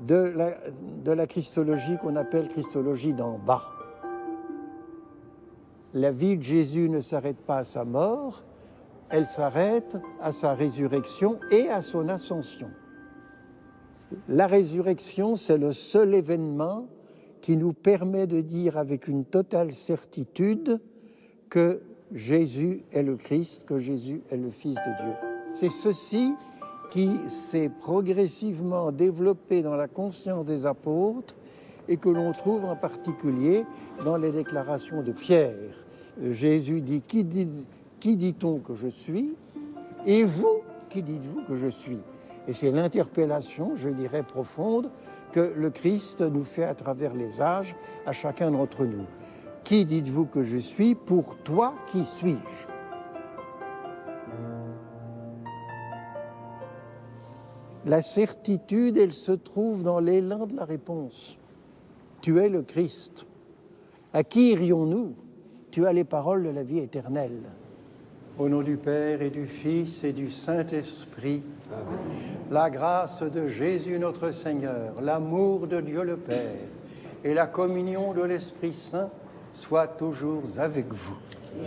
de la christologie qu'on appelle christologie d'en bas. La vie de Jésus ne s'arrête pas à sa mort, elle s'arrête à sa résurrection et à son ascension. La résurrection, c'est le seul événement qui nous permet de dire avec une totale certitude que Jésus est le Christ, que Jésus est le Fils de Dieu. C'est ceci qui s'est progressivement développé dans la conscience des apôtres et que l'on trouve en particulier dans les déclarations de Pierre. Jésus dit, qui dit-on que je suis? Et vous, qui dites-vous que je suis? Et c'est l'interpellation, je dirais, profonde que le Christ nous fait à travers les âges, à chacun d'entre nous. Qui dites-vous que je suis? Pour toi, qui suis-je? La certitude, elle se trouve dans l'élan de la réponse. Tu es le Christ. À qui irions-nous? Tu as les paroles de la vie éternelle. Au nom du Père et du Fils et du Saint-Esprit, amen. La grâce de Jésus notre Seigneur, l'amour de Dieu le Père et la communion de l'Esprit Saint soient toujours avec vous.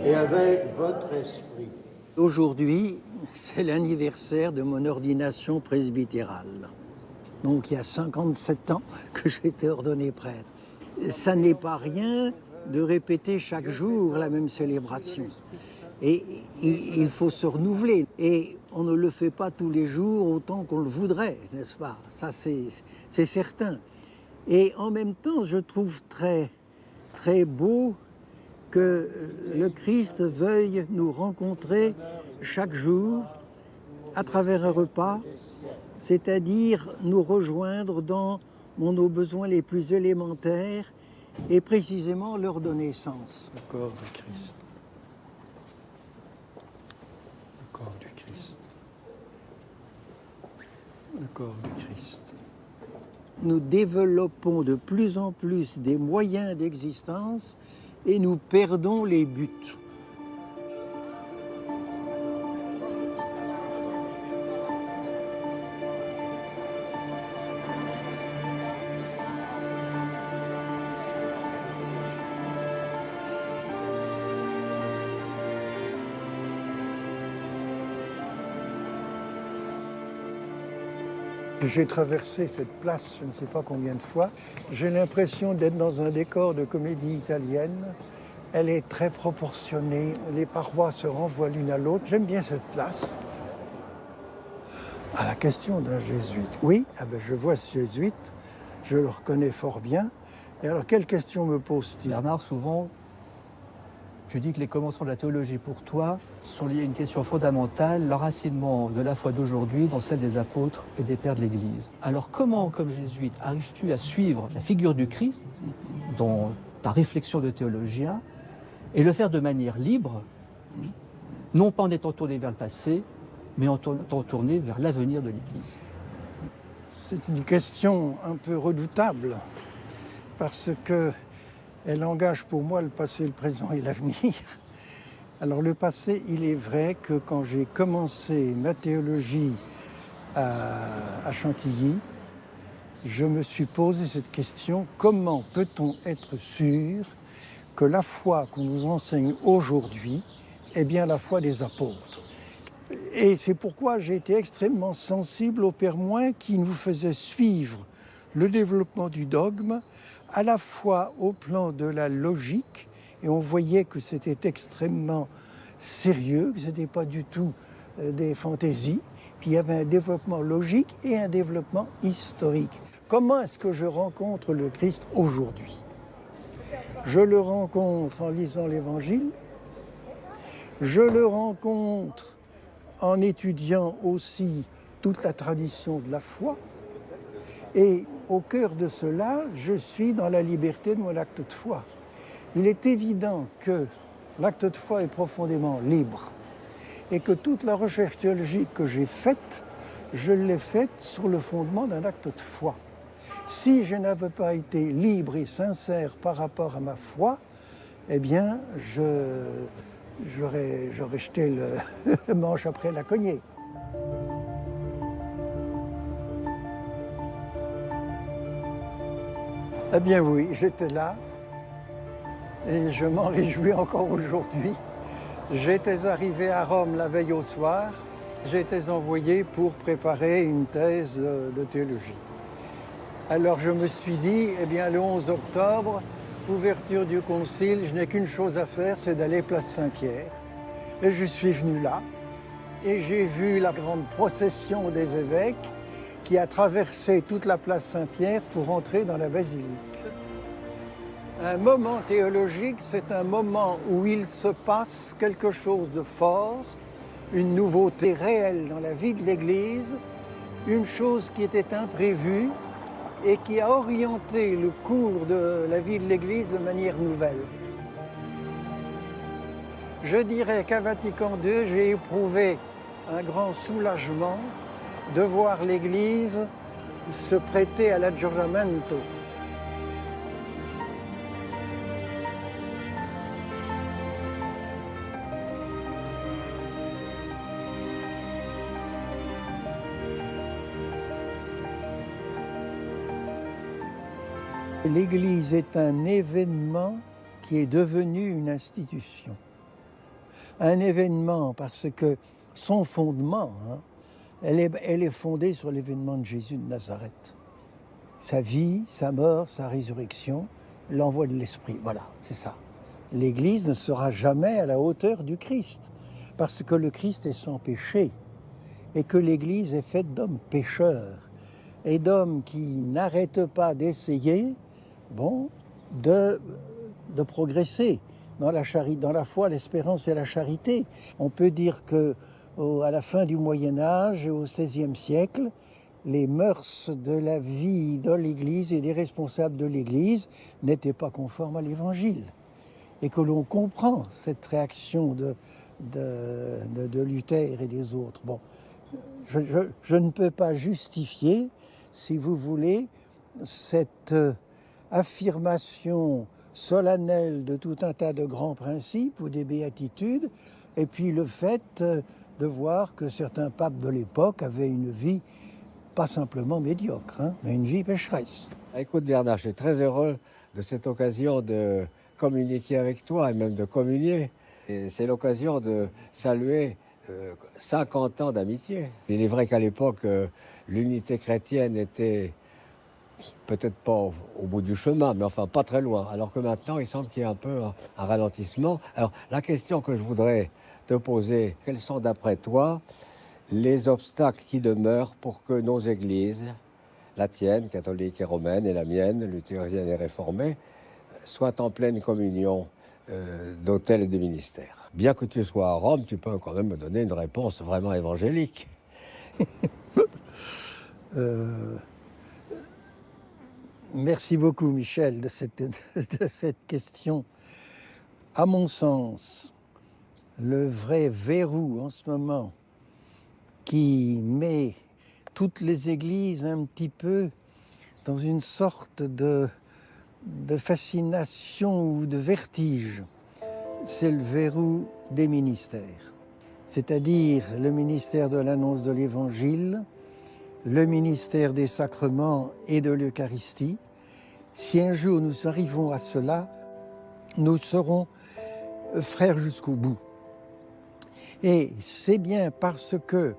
Et avec votre esprit. Aujourd'hui, c'est l'anniversaire de mon ordination presbytérale. Donc il y a 57 ans que j'ai été ordonné prêtre. Ça n'est pas rien de répéter chaque jour la même célébration. Et il faut se renouveler. Et on ne le fait pas tous les jours autant qu'on le voudrait, n'est-ce pas? Ça, c'est certain. Et en même temps, je trouve très, très beau que le Christ veuille nous rencontrer chaque jour à travers un repas, c'est-à-dire nous rejoindre dans nos besoins les plus élémentaires et précisément leur donner sens. Le corps du Christ. Le corps du Christ. Le corps du Christ. Nous développons de plus en plus des moyens d'existence et nous perdons les buts. J'ai traversé cette place, je ne sais pas combien de fois. J'ai l'impression d'être dans un décor de comédie italienne. Elle est très proportionnée, les parois se renvoient l'une à l'autre. J'aime bien cette place. À la question d'un jésuite. Oui, je vois ce jésuite, je le reconnais fort bien. Et alors, quelle question me pose-t-il? Bernard, souvent, tu dis que les commencements de la théologie pour toi sont liés à une question fondamentale, l'enracinement de la foi d'aujourd'hui dans celle des apôtres et des pères de l'Église. Alors comment, comme jésuite, arrives-tu à suivre la figure du Christ dans ta réflexion de théologien et le faire de manière libre, non pas en étant tourné vers le passé, mais en étant tourné vers l'avenir de l'Église? C'est une question un peu redoutable parce que elle engage pour moi le passé, le présent et l'avenir. Alors le passé, il est vrai que quand j'ai commencé ma théologie à Chantilly, je me suis posé cette question, comment peut-on être sûr que la foi qu'on nous enseigne aujourd'hui est bien la foi des apôtres? Et c'est pourquoi j'ai été extrêmement sensible au Père Moin qui nous faisait suivre le développement du dogme à la fois au plan de la logique, et on voyait que c'était extrêmement sérieux, que ce n'était pas du tout des fantaisies, puis il y avait un développement logique et un développement historique. Comment est-ce que je rencontre le Christ aujourd'hui? Je le rencontre en lisant l'Évangile, je le rencontre en étudiant aussi toute la tradition de la foi, et au cœur de cela, je suis dans la liberté de mon acte de foi. Il est évident que l'acte de foi est profondément libre et que toute la recherche théologique que j'ai faite, je l'ai faite sur le fondement d'un acte de foi. Si je n'avais pas été libre et sincère par rapport à ma foi, eh bien, j'aurais jeté le manche après la cognée. Eh bien oui, j'étais là et je m'en réjouis encore aujourd'hui. J'étais arrivé à Rome la veille au soir. J'étais envoyé pour préparer une thèse de théologie. Alors je me suis dit, eh bien le 11 octobre, ouverture du concile, je n'ai qu'une chose à faire, c'est d'aller place Saint-Pierre. Et je suis venu là et j'ai vu la grande procession des évêques qui a traversé toute la place Saint-Pierre pour entrer dans la basilique. Un moment théologique, c'est un moment où il se passe quelque chose de fort, une nouveauté réelle dans la vie de l'Église, une chose qui était imprévue et qui a orienté le cours de la vie de l'Église de manière nouvelle. Je dirais qu'à Vatican II, j'ai éprouvé un grand soulagement de voir l'Église se prêter à l'aggiornamento. L'Église est un événement qui est devenu une institution. Un événement parce que son fondement, elle est fondée sur l'événement de Jésus de Nazareth. Sa vie, sa mort, sa résurrection, l'envoi de l'Esprit. Voilà, c'est ça. L'Église ne sera jamais à la hauteur du Christ parce que le Christ est sans péché et que l'Église est faite d'hommes pécheurs et d'hommes qui n'arrêtent pas d'essayer de progresser dans la foi, l'espérance et la charité. On peut dire que à la fin du Moyen-Âge et au XVIe siècle, les mœurs de la vie de l'Église et des responsables de l'Église n'étaient pas conformes à l'Évangile. Et que l'on comprend cette réaction de Luther et des autres. Bon, je ne peux pas justifier, si vous voulez, cette affirmation solennelle de tout un tas de grands principes ou des béatitudes, et puis le fait de voir que certains papes de l'époque avaient une vie pas simplement médiocre, mais une vie pécheresse. Écoute Bernard, je suis très heureux de cette occasion de communiquer avec toi et même de communier. Et c'est l'occasion de saluer 50 ans d'amitié. Il est vrai qu'à l'époque, l'unité chrétienne était peut-être pas au bout du chemin, mais enfin pas très loin. Alors que maintenant, il semble qu'il y ait un peu un ralentissement. Alors, la question que je voudrais te poser, quels sont d'après toi les obstacles qui demeurent pour que nos églises, la tienne, catholique et romaine, et la mienne, luthérienne et réformée, soient en pleine communion d'autel et de ministère? Bien que tu sois à Rome, tu peux quand même me donner une réponse vraiment évangélique. Merci beaucoup, Michel, de cette question. À mon sens, le vrai verrou en ce moment qui met toutes les églises un petit peu dans une sorte de fascination ou de vertige, c'est le verrou des ministères. C'est-à-dire le ministère de l'annonce de l'Évangile, le ministère des sacrements et de l'Eucharistie. Si un jour nous arrivons à cela, nous serons frères jusqu'au bout. Et c'est bien parce que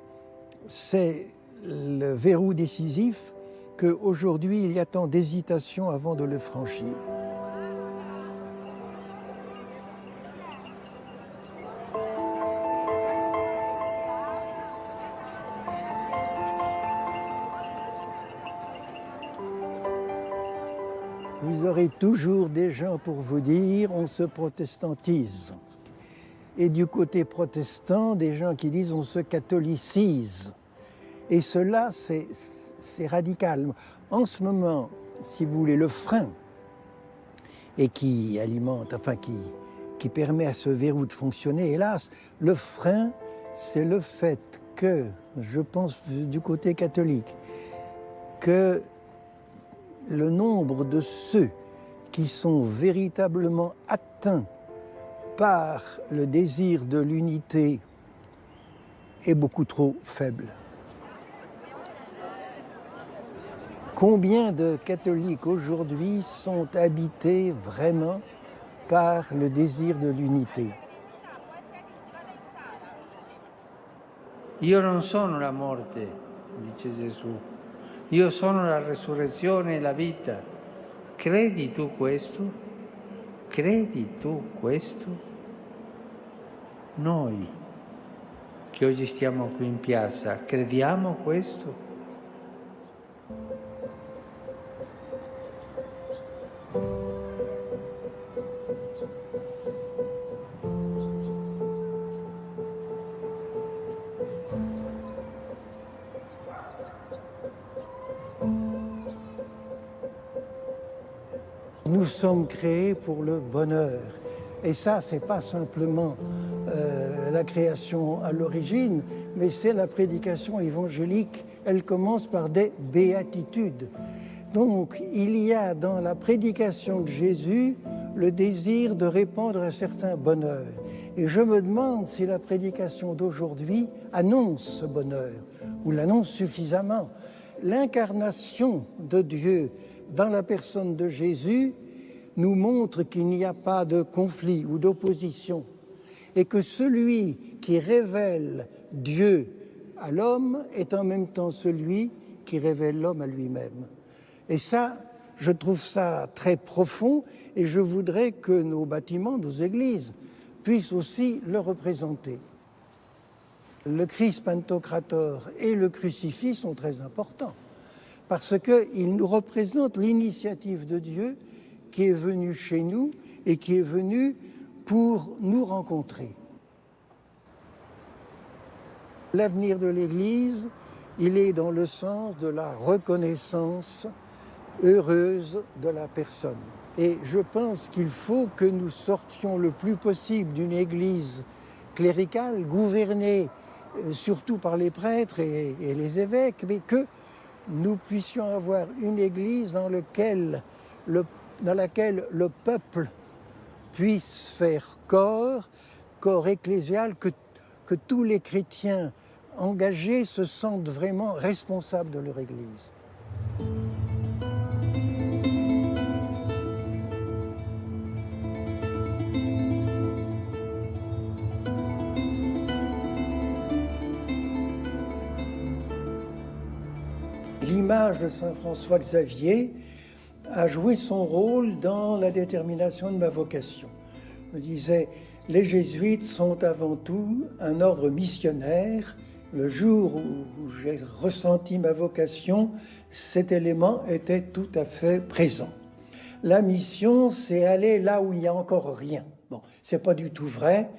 c'est le verrou décisif qu'aujourd'hui il y a tant d'hésitation avant de le franchir. Vous aurez toujours des gens pour vous dire on se protestantise. Et du côté protestant, des gens qui disent on se catholicise. Et cela, c'est radical. En ce moment, si vous voulez, le frein, et qui alimente, enfin qui permet à ce verrou de fonctionner, hélas, le frein, c'est le fait que, je pense du côté catholique, que le nombre de ceux qui sont véritablement atteints par le désir de l'unité est beaucoup trop faible. Combien de catholiques aujourd'hui sont habités vraiment par le désir de l'unité? Io non sono la morte, dice Gesù. Io sono la resurrezione e la vita. Credi tu questo? Credi tu questo? Noi, che oggi stiamo qui in piazza, crediamo questo? Nous sommes créés pour le bonheur. Et ça, ce n'est pas simplement la création à l'origine, mais c'est la prédication évangélique. Elle commence par des béatitudes. Donc, il y a dans la prédication de Jésus le désir de répandre un certain bonheur. Et je me demande si la prédication d'aujourd'hui annonce ce bonheur, ou l'annonce suffisamment. L'incarnation de Dieu dans la personne de Jésus nous montre qu'il n'y a pas de conflit ou d'opposition et que celui qui révèle Dieu à l'homme est en même temps celui qui révèle l'homme à lui-même. Et ça, je trouve ça très profond et je voudrais que nos bâtiments, nos églises, puissent aussi le représenter. Le Christ Pantocrator et le crucifix sont très importants parce qu'ils nous représentent l'initiative de Dieu qui est venu chez nous et qui est venu pour nous rencontrer. L'avenir de l'Église, il est dans le sens de la reconnaissance heureuse de la personne. Et je pense qu'il faut que nous sortions le plus possible d'une Église cléricale, gouvernée surtout par les prêtres et les évêques, mais que nous puissions avoir une Église dans laquelle le peuple puisse faire corps ecclésial, que tous les chrétiens engagés se sentent vraiment responsables de leur Église. L'image de Saint François Xavier a joué son rôle dans la détermination de ma vocation. Je me disais, les jésuites sont avant tout un ordre missionnaire. Le jour où j'ai ressenti ma vocation, cet élément était tout à fait présent. La mission, c'est aller là où il n'y a encore rien. Bon, c'est pas du tout vrai,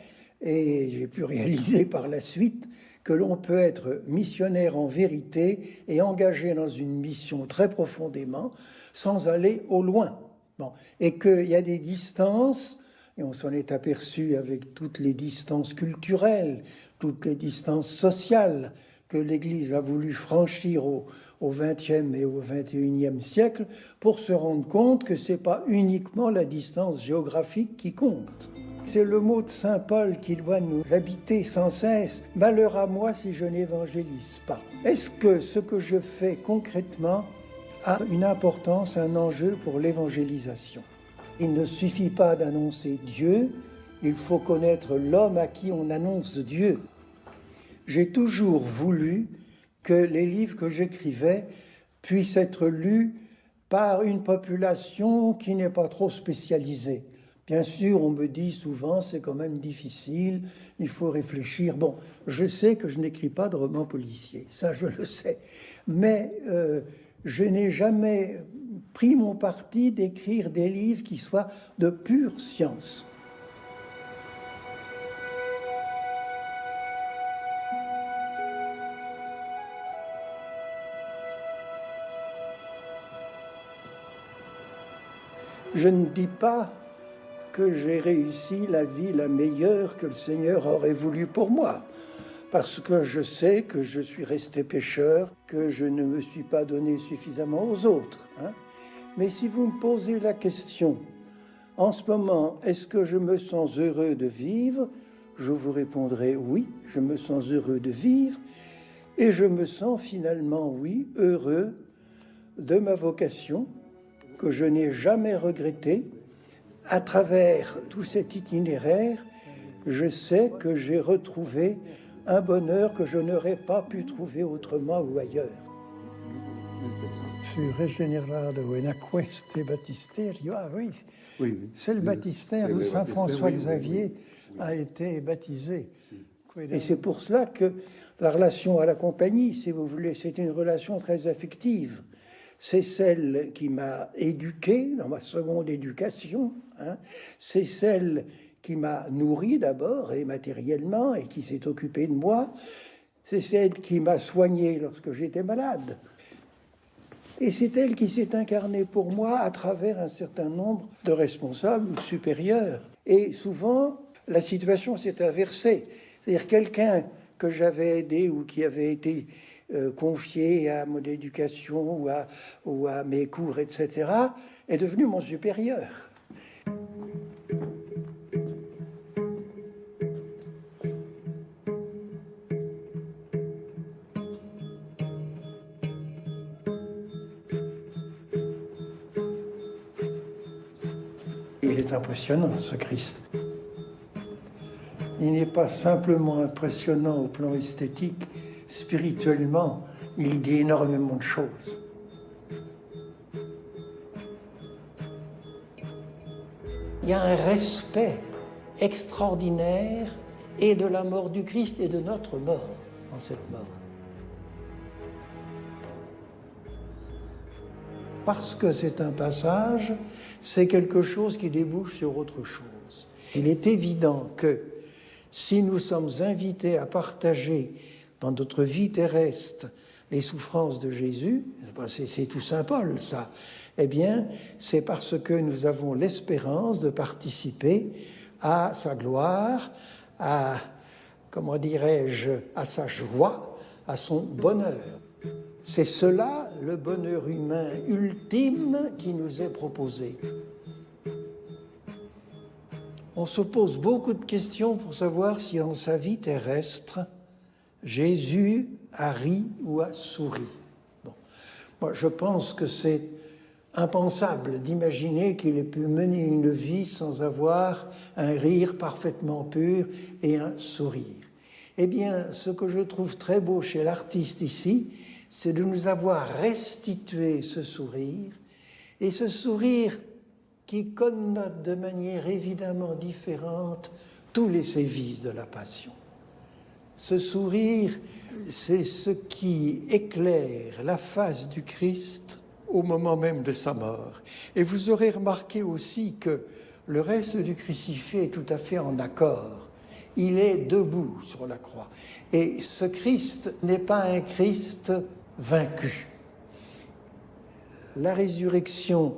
et j'ai pu réaliser par la suite que l'on peut être missionnaire en vérité et engagé dans une mission très profondément sans aller au loin. Bon. Et qu'il y a des distances, et on s'en est aperçu avec toutes les distances culturelles, toutes les distances sociales que l'Église a voulu franchir au XXe et au XXIe siècle pour se rendre compte que ce n'est pas uniquement la distance géographique qui compte. C'est le mot de saint Paul qui doit nous habiter sans cesse. « Malheur à moi si je n'évangélise pas ». Est-ce que ce que je fais concrètement a une importance, un enjeu pour l'évangélisation? Il ne suffit pas d'annoncer Dieu, il faut connaître l'homme à qui on annonce Dieu. J'ai toujours voulu que les livres que j'écrivais puissent être lus par une population qui n'est pas trop spécialisée. Bien sûr, on me dit souvent, c'est quand même difficile, il faut réfléchir. Bon, je sais que je n'écris pas de romans policiers, ça je le sais. Mais je n'ai jamais pris mon parti d'écrire des livres qui soient de pure science. Je ne dis pas que j'ai réussi la vie la meilleure que le Seigneur aurait voulu pour moi, parce que je sais que je suis resté pécheur, que je ne me suis pas donné suffisamment aux autres. Mais si vous me posez la question, en ce moment, est-ce que je me sens heureux de vivre? Je vous répondrai oui, je me sens heureux de vivre, et je me sens finalement, oui, heureux de ma vocation que je n'ai jamais regretté. À travers tout cet itinéraire, je sais que j'ai retrouvé un bonheur que je n'aurais pas pu trouver autrement ou ailleurs. Fui regenerato in queste battisterio. Ah oui, oui. C'est le baptistère où Saint François Xavier a été baptisé. Et c'est pour cela que la relation à la compagnie, si vous voulez, c'est une relation très affective. C'est celle qui m'a éduqué dans ma seconde éducation. C'est celle qui m'a nourri d'abord et matériellement et qui s'est occupée de moi. C'est celle qui m'a soigné lorsque j'étais malade. Et c'est elle qui s'est incarnée pour moi à travers un certain nombre de responsables ou de supérieurs. Et souvent, la situation s'est inversée. C'est-à-dire quelqu'un que j'avais aidé ou qui avait été confié à mon éducation ou à mes cours, etc., est devenu mon supérieur. Il est impressionnant, ce Christ. Il n'est pas simplement impressionnant au plan esthétique, spirituellement, il dit énormément de choses. Il y a un respect extraordinaire et de la mort du Christ et de notre mort dans cette mort. Parce que c'est un passage, c'est quelque chose qui débouche sur autre chose. Il est évident que si nous sommes invités à partager dans notre vie terrestre les souffrances de Jésus, c'est tout Saint Paul, ça, eh bien, c'est parce que nous avons l'espérance de participer à sa gloire, à, comment dirais-je, à sa joie, à son bonheur. C'est cela, le bonheur humain ultime qui nous est proposé. On se pose beaucoup de questions pour savoir si en sa vie terrestre, Jésus a ri ou a souri. Bon. Moi, je pense que c'est impensable d'imaginer qu'il ait pu mener une vie sans avoir un rire parfaitement pur et un sourire. Eh bien, ce que je trouve très beau chez l'artiste ici, c'est de nous avoir restitué ce sourire, et ce sourire qui connote de manière évidemment différente tous les sévices de la passion. Ce sourire, c'est ce qui éclaire la face du Christ au moment même de sa mort. Et vous aurez remarqué aussi que le reste du crucifié est tout à fait en accord. Il est debout sur la croix. Et ce Christ n'est pas un Christ vaincu. La résurrection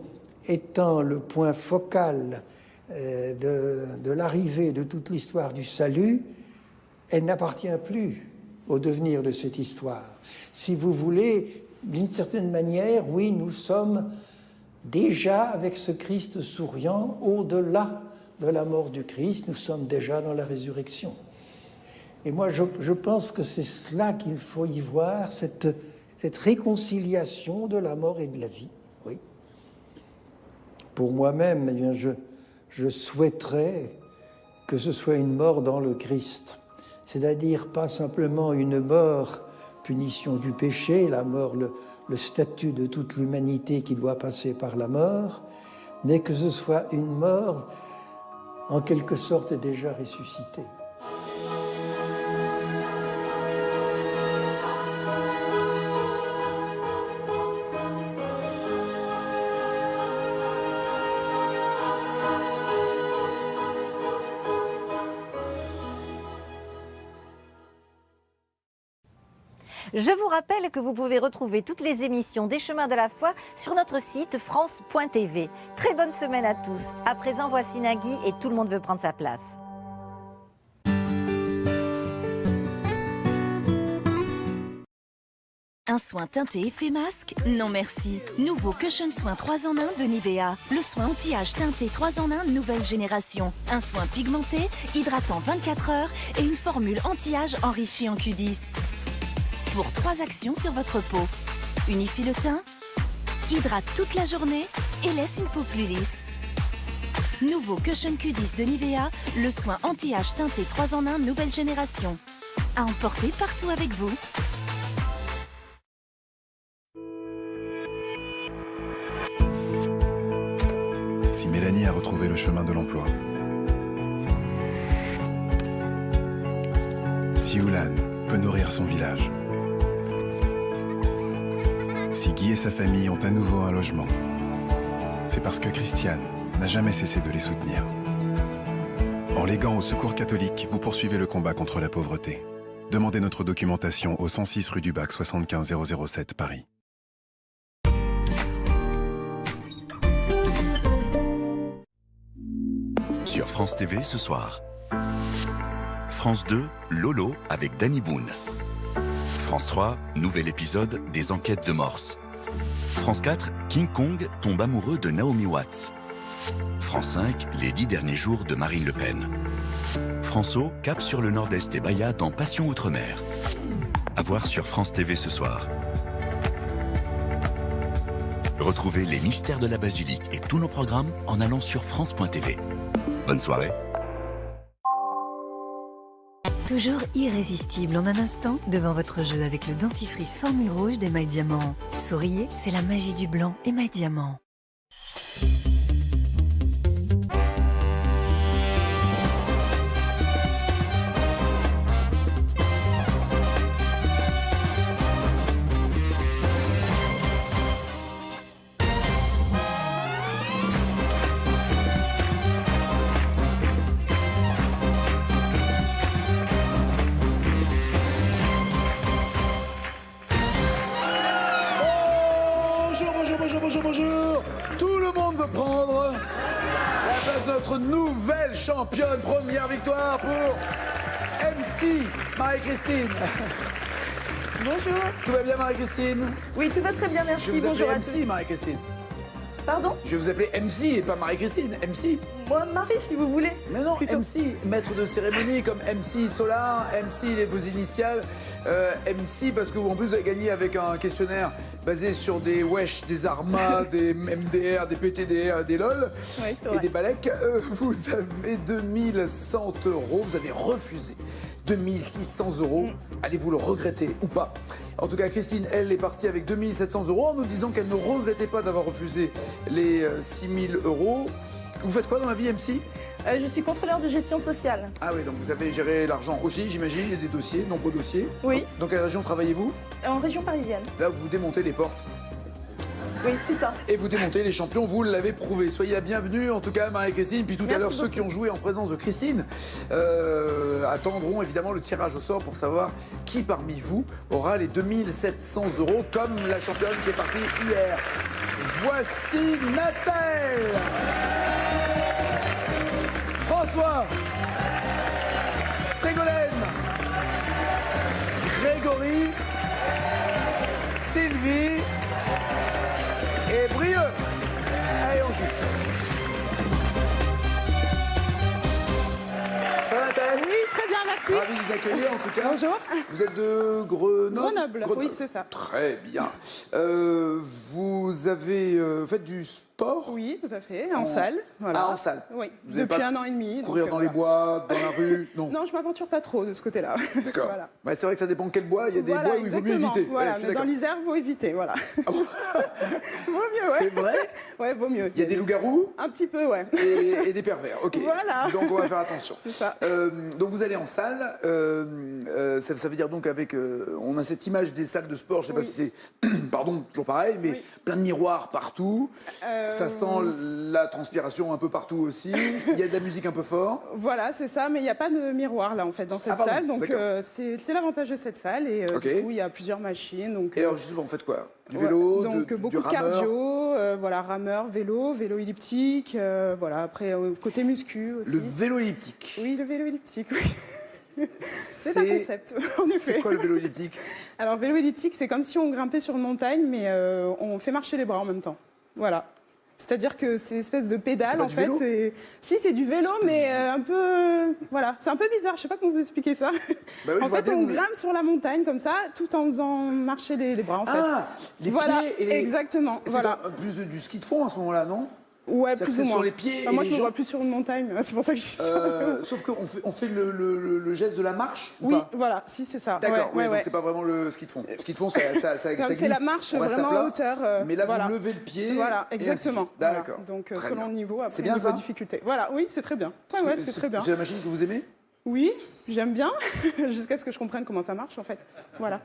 étant le point focal de l'arrivée de toute l'histoire du salut, elle n'appartient plus au devenir de cette histoire. Si vous voulez, d'une certaine manière, oui, nous sommes déjà avec ce Christ souriant, au-delà de la mort du Christ, nous sommes déjà dans la résurrection. Et moi, je pense que c'est cela qu'il faut y voir, cette réconciliation de la mort et de la vie. Oui. Pour moi-même, eh bien, je souhaiterais que ce soit une mort dans le Christ, c'est-à-dire pas simplement une mort, punition du péché, la mort, le statut de toute l'humanité qui doit passer par la mort, mais que ce soit une mort en quelque sorte déjà ressuscitée. Je vous rappelle que vous pouvez retrouver toutes les émissions des Chemins de la Foi sur notre site france.tv. Très bonne semaine à tous. À présent, voici Nagui et tout le monde veut prendre sa place. Un soin teinté effet masque? Non merci. Nouveau Cushion Soin 3 en 1 de Nivea. Le soin anti-âge teinté 3 en 1 nouvelle génération. Un soin pigmenté, hydratant 24 heures et une formule anti-âge enrichie en Q10. Pour 3 actions sur votre peau. Unifie le teint, hydrate toute la journée et laisse une peau plus lisse. Nouveau Cushion Q10 de Nivea, le soin anti-âge teinté 3 en 1 nouvelle génération. À emporter partout avec vous. Si Mélanie a retrouvé le chemin de l'emploi, si Ulan peut nourrir son village, si Guy et sa famille ont à nouveau un logement, c'est parce que Christiane n'a jamais cessé de les soutenir. En léguant au Secours catholique, vous poursuivez le combat contre la pauvreté. Demandez notre documentation au 106 rue du Bac 75 007 Paris. Sur France TV ce soir. France 2, Lolo avec Danny Boone. France 3, nouvel épisode des Enquêtes de Morse. France 4, King Kong tombe amoureux de Naomi Watts. France 5, les 10 derniers jours de Marine Le Pen. France O, cap sur le Nord-Est et Bahia dans Passion Outre-mer. À voir sur France TV ce soir. Retrouvez les mystères de la basilique et tous nos programmes en allant sur France.tv. Bonne soirée. Toujours irrésistible en un instant devant votre jeu avec le dentifrice Formule Rouge d'Emaille Diamant. Souriez, c'est la magie du blanc Emaille Diamant. Bonjour. Tout le monde veut prendre la place de notre nouvelle championne. Première victoire pour MC Marie-Christine. Bonjour. Tout va bien, Marie-Christine? Oui, tout va très bien, merci. Je vais vous Bonjour appeler à MC, tous. Marie-Christine. Pardon? Je vais vous appeler MC et pas Marie-Christine. MC. Moi, Marie, si vous voulez. Mais non, Plutôt. MC, maître de cérémonie comme MC Solar, MC vos initiales, MC parce que en plus vous avez gagné avec un questionnaire basé sur des wesh, des armas, des MDR, des PTDR, des LOL et des balèques. Vous avez 2100 €, vous avez refusé 2600 €. Allez-vous le regretter ou pas? En tout cas, Christine, elle est partie avec 2700 € en nous disant qu'elle ne regrettait pas d'avoir refusé les 6000 €. Vous faites quoi dans la vie, MC? Je suis contrôleur de gestion sociale. Ah oui, donc vous avez géré l'argent aussi, j'imagine, il y a des dossiers, nombreux dossiers. Oui. Dans quelle région travaillez-vous? En région parisienne. Là, vous démontez les portes. Oui, c'est ça. Et vous démontez les champions, vous l'avez prouvé. Soyez la bienvenue, en tout cas, Marie-Christine. Puis tout à l'heure, ceux qui ont joué en présence de Christine attendront évidemment le tirage au sort pour savoir qui parmi vous aura les 2700 € comme la championne qui est partie hier. Voici Nathalie, François, Ségolène, Grégory, Sylvie et Brieux. Allez, on joue. Ça va, Nathalie? Oui, très bien, merci. Ravi de vous accueillir, en tout cas. Bonjour. Vous êtes de Grenoble? Grenoble, oui, c'est ça. Très bien. Vous avez fait du sport? Oui, tout à fait, en salle. Voilà. Ah, en salle? Oui, Vous avez depuis pas 1 an et demi. Courir dans les bois, dans la rue? Non. Non, je m'aventure pas trop de ce côté-là. D'accord. Voilà. Ouais, c'est vrai que ça dépend de quel bois. Il y a des bois où il vaut mieux exactement. éviter. Voilà, Ouais, je suis mais dans d'accord. l'Isère, il faut éviter, voilà. Ah bon? Vaut mieux, ouais. C'est vrai? Ouais, vaut mieux. Il y a des loups-garous? Un petit peu, ouais. Et des pervers, ok. Voilà. Donc on va faire attention. C'est ça. Donc vous allez en salle. Ça veut dire donc avec. On a cette image des salles de sport. Je sais pas si c'est. Pardon, toujours pareil, mais plein de miroirs partout. Ça sent la transpiration un peu partout aussi. Il y a de la musique un peu fort. Voilà, c'est ça, mais il n'y a pas de miroir là en fait dans cette pardon, salle, donc d'accord. c'est l'avantage de cette salle et Ok. du coup il y a plusieurs machines. Donc, Et alors justement, vous faites quoi? Du ouais, vélo, donc du beaucoup de rameur? cardio, voilà, rameur, vélo elliptique, voilà, après côté muscu aussi. Le vélo elliptique. Oui, le vélo elliptique, oui. C'est un concept, en effet. C'est quoi le vélo elliptique? Alors vélo elliptique, c'est comme si on grimpait sur une montagne, mais on fait marcher les bras en même temps. Voilà. C'est-à-dire que c'est une espèce de pédale, pas en du fait. vélo Si, c'est du vélo, mais un peu... Voilà, c'est un peu bizarre, je sais pas comment vous expliquer ça. Bah oui, En je vois fait, bien, on vous- grimpe sur la montagne, comme ça, tout en faisant marcher les bras, en fait. Ah, les voilà, pieds et les... exactement, C'est voilà. plus du ski de fond à ce moment-là, non? Ouais, C'est-à-dire plus que ou c'est moins. sur les pieds Enfin, et moi, les je me jambes. vois plus sur une montagne, c'est pour ça que je dis ça. Sauf qu'on fait le geste de la marche ou Oui, pas? voilà, si, c'est ça. D'accord, Ouais, donc ouais. c'est pas vraiment le ski de fond. Le ski de fond, ça Non, glisse. c'est la marche on reste à vraiment plat, en hauteur. Mais là, voilà. vous levez le pied. Voilà, et exactement. ainsi de suite. Voilà. D'accord. Donc, Très selon bien. le niveau, après, C'est le bien niveau ça de difficulté. Voilà, oui, c'est très bien. Ouais, c'est très bien. C'est la machine que vous aimez? Oui, j'aime bien, jusqu'à ce que je comprenne comment ça marche, en fait. Voilà.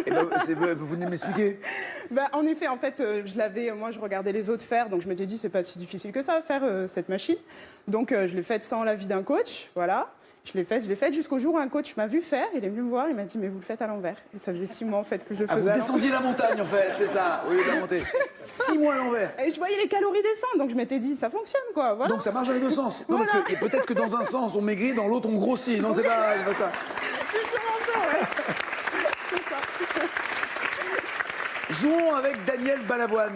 Eh ben, vous venez de m'expliquer. Bah, en effet, en fait, moi, je regardais les autres faire, donc je m'étais dit, c'est pas si difficile que ça à faire cette machine. Donc, je l'ai faite sans l'avis d'un coach, voilà. Je l'ai faite jusqu'au jour où un coach m'a vu faire, il est venu me voir, il m'a dit, mais vous le faites à l'envers. Et ça faisait 6 mois, en fait, que je le faisais Ah, vous à l'envers. descendiez la montagne, en fait, c'est ça. Oui, la montée. 6 mois à l'envers. Et je voyais les calories descendre, donc je m'étais dit, ça fonctionne, quoi. Voilà. Donc ça marche dans les deux sens. Non, Voilà. parce que et peut-être que dans un sens, on maigrit, dans l'autre, on grossit. Non, c'est pas ça. C'est sûrement ça, ouais. C'est ça. Jouons avec Daniel Balavoine.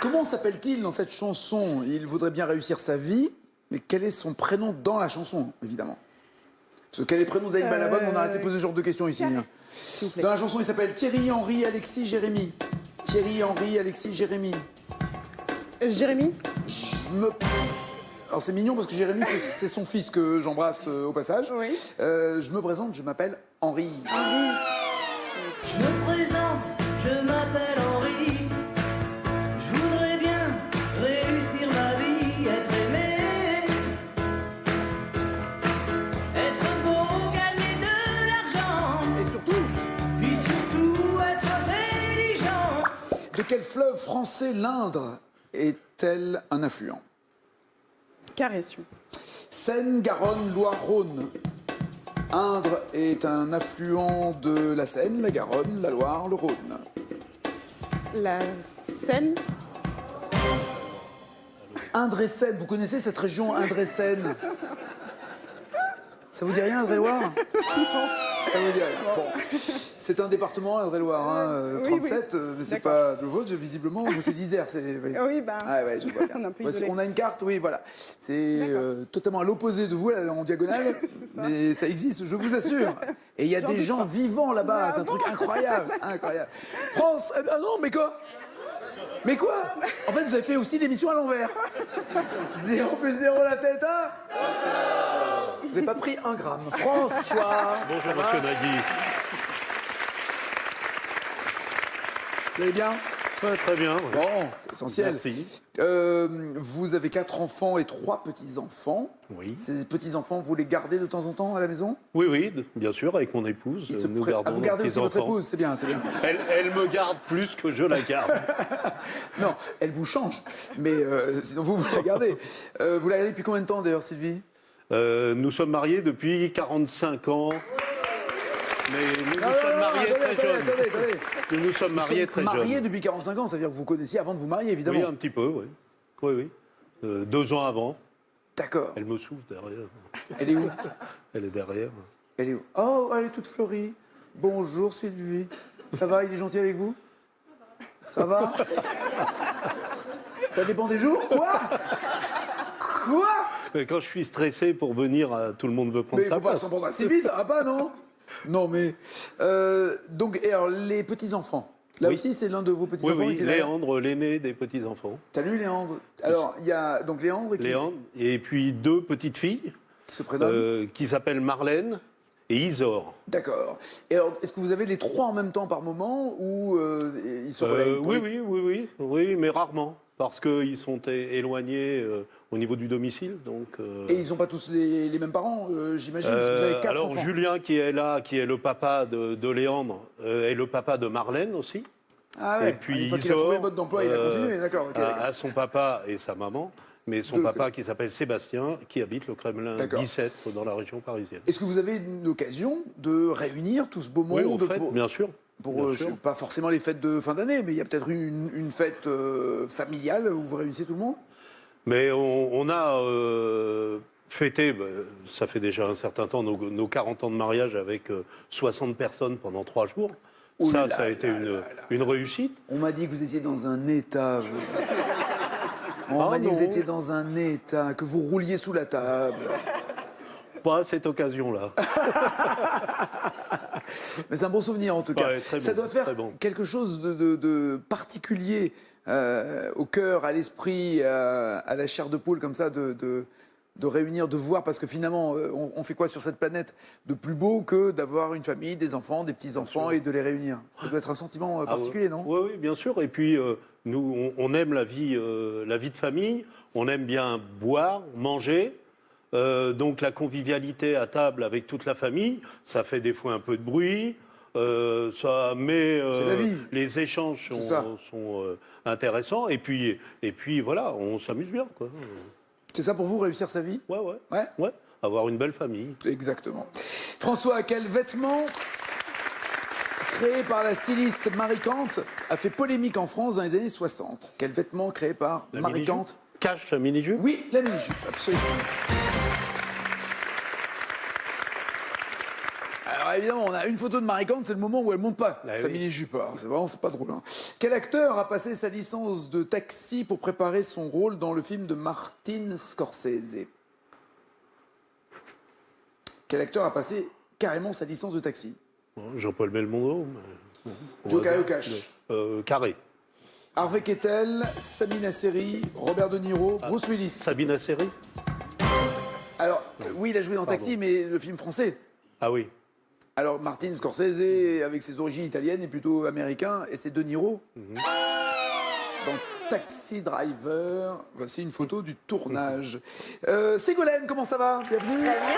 Comment s'appelle-t-il dans cette chanson? Il voudrait bien réussir sa vie, mais quel est son prénom dans la chanson, évidemment? Parce que quel est le prénom d'Annie Balavoine? On a arrêté de poser ce genre de questions ici. Hein. S'il vous plaît. Dans la chanson, il s'appelle Thierry, Henri, Alexis, Jérémy. Thierry, Henri, Alexis, Jérémy. Jérémy? Alors c'est mignon parce que Jérémy, c'est son fils que j'embrasse au passage. Oui. Je me présente, je m'appelle Henri. Je me présente, je m'appelle Henri. Je voudrais bien réussir ma vie, être aimé, être beau, gagner de l'argent. Et surtout, puis surtout être intelligent. de quel fleuve français l'Indre est-elle un affluent? Caression. Seine, Garonne, Loire, Rhône. Indre est un affluent de la Seine, la Garonne, la Loire, le Rhône. La Seine. Indre-et-Seine, vous connaissez cette région Indre-et-Seine? Ça vous dit rien, Indre-et-Loire? Ça vous dit rien. Bon. C'est un département, Indre-et-Loire, hein, Oui, 37, oui. mais c'est D'accord. pas le vôtre, visiblement, vous c'est l'Isère. Oui, bah. Ah ouais, je vois bien. On est un peu Ouais, isolé. on a une carte, oui, voilà. C'est totalement à l'opposé de vous, là, en diagonale, mais ça existe, je vous assure. Et il y a J'en des doute gens pas. vivants là-bas, c'est un truc incroyable, incroyable. France, ah non, mais quoi? Mais quoi? En fait, vous avez fait aussi l'émission à l'envers. 0 plus 0 la tête, hein? Vous n'avez pas pris 1 gramme. François. Bonjour, monsieur Nagui. Vous allez bien? Très bien. Ouais. Bon, c'est essentiel. Merci. Vous avez 4 enfants et 3 petits-enfants. Oui. Ces petits-enfants, vous les gardez de temps en temps à la maison? Oui, oui, bien sûr, avec mon épouse. Nous gardons vous nos gardez aussi votre petits-enfants. épouse, c'est bien, c'est bien. Elle me garde plus que je la garde. Non, elle vous change, mais sinon vous la gardez. Vous la gardez depuis combien de temps d'ailleurs, Sylvie? Nous sommes mariés depuis 45 ans. Mais nous nous sommes mariés très jeunes. Attendez. Nous nous sommes mariés très jeunes. Mariés depuis 45 ans, ça veut dire que vous connaissiez avant de vous marier, évidemment. Oui, un petit peu, oui. Oui. 2 ans avant. D'accord. Elle me souffle derrière. Elle est où? Elle est derrière. Elle est où? Oh, elle est toute fleurie. Bonjour Sylvie. Ça va, il est gentil avec vous? Ça va? Ça dépend des jours? Quoi? Mais quand je suis stressé pour venir, tout le monde veut prendre Mais il sa faut pas place. s'en prendre à Sylvie, ça va pas, non? Non, mais... donc, et alors, les petits-enfants. Là aussi, c'est l'un de vos petits-enfants Oui, qui est là. Léandre, l'aîné des petits-enfants. Salut Léandre. Alors, il y a donc Léandre qui... Léandre, et puis 2 petites filles. Qui se prénomment qui s'appellent Marlène et Isor. D'accord. Et alors, est-ce que vous avez les 3 en même temps par moment ou ils se relayent pour les- Oui, mais rarement. Parce qu'ils sont éloignés au niveau du domicile. Donc, Et ils n'ont pas tous les mêmes parents, j'imagine, parce que vous avez 4 alors enfants. Julien qui est là, qui est le papa de Léandre, est le papa de Marlène aussi. Ah ouais. Et puis Une fois qu'il a trouvé le mode d'emploi, il a continué, d'accord. ok, d'accord. à son papa et sa maman. Mais son papa, qui s'appelle Sébastien, qui habite le Kremlin D'accord. 17, dans la région parisienne. Est-ce que vous avez une occasion de réunir tout ce beau monde? Oui, en fait, bien sûr. Pour, pas forcément les fêtes de fin d'année, mais il y a peut-être une fête familiale où vous réunissez tout le monde? Mais on a fêté, ça fait déjà un certain temps, nos 40 ans de mariage avec 60 personnes pendant 3 jours. Oh Ça là a été une réussite. On m'a dit que vous étiez dans un état. On m'a dit que vous étiez dans un état, que vous rouliez sous la table. Pas à cette occasion-là. Mais c'est un bon souvenir en tout cas. Ouais, très ça bon, doit faire très bon. quelque chose de particulier au cœur, à l'esprit, à la chair de poule comme ça, de réunir, de voir, parce que finalement, on fait quoi sur cette planète de plus beau que d'avoir une famille, des enfants, des petits-enfants et de les réunir? Ça doit être un sentiment particulier, non? Oui, bien sûr. Et puis, nous, on aime la vie de famille, on aime bien boire, manger. Donc la convivialité à table avec toute la famille, ça fait des fois un peu de bruit, mais les échanges sont intéressants. Et puis voilà, on s'amuse bien, quoi. C'est ça pour vous, réussir sa vie? Ouais. Avoir une belle famille. Exactement. François, quel vêtement créé par la styliste Marie Kant a fait polémique en France dans les années 60? Quel vêtement créé par Marie Kant? Cache la mini-jupe? Oui, la mini-jupe, absolument. Alors évidemment, on a une photo de Marie Kant, c'est le moment où elle monte pas sa mini-jupe. Alors, c'est pas drôle. Hein. Quel acteur a passé sa licence de taxi pour préparer son rôle dans le film de Martin Scorsese? Quel acteur a passé carrément sa licence de taxi? Jean-Paul Belmondo. Joe Carré ou Cash? Carré. Harvey Keitel, Sabine Asseri, Robert De Niro, Bruce Willis. Sabine Asseri? Alors, oui, il a joué dans Taxi, mais le film français. Ah oui. Alors, Martin Scorsese, avec ses origines italiennes, est plutôt américain, et c'est De Niro. Dans Taxi Driver, voici une photo du tournage. Ségolène, comment ça va? Bienvenue. Très bien.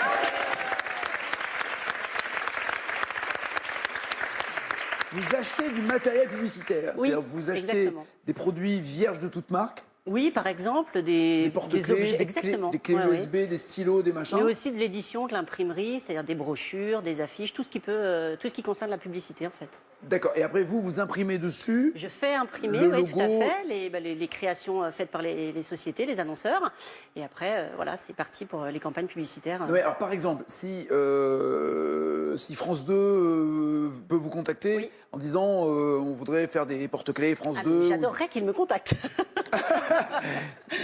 Vous achetez du matériel publicitaire, Oui, c'est-à-dire vous achetez exactement. des produits vierges de toute marque. Oui, par exemple, des porte-clés, objets, des clés USB, des stylos, des machins. Mais aussi de l'édition, de l'imprimerie, c'est-à-dire des brochures, des affiches, tout ce qui concerne la publicité en fait. D'accord. Et après, vous imprimez dessus. Je fais imprimer, le oui, logo. tout à fait, les créations faites par les sociétés, les annonceurs. Et après, voilà, c'est parti pour les campagnes publicitaires. Non, mais alors, par exemple, si France 2 peut vous contacter en disant on voudrait faire des porte-clés France 2. J'adorerais qu'ils me contactent.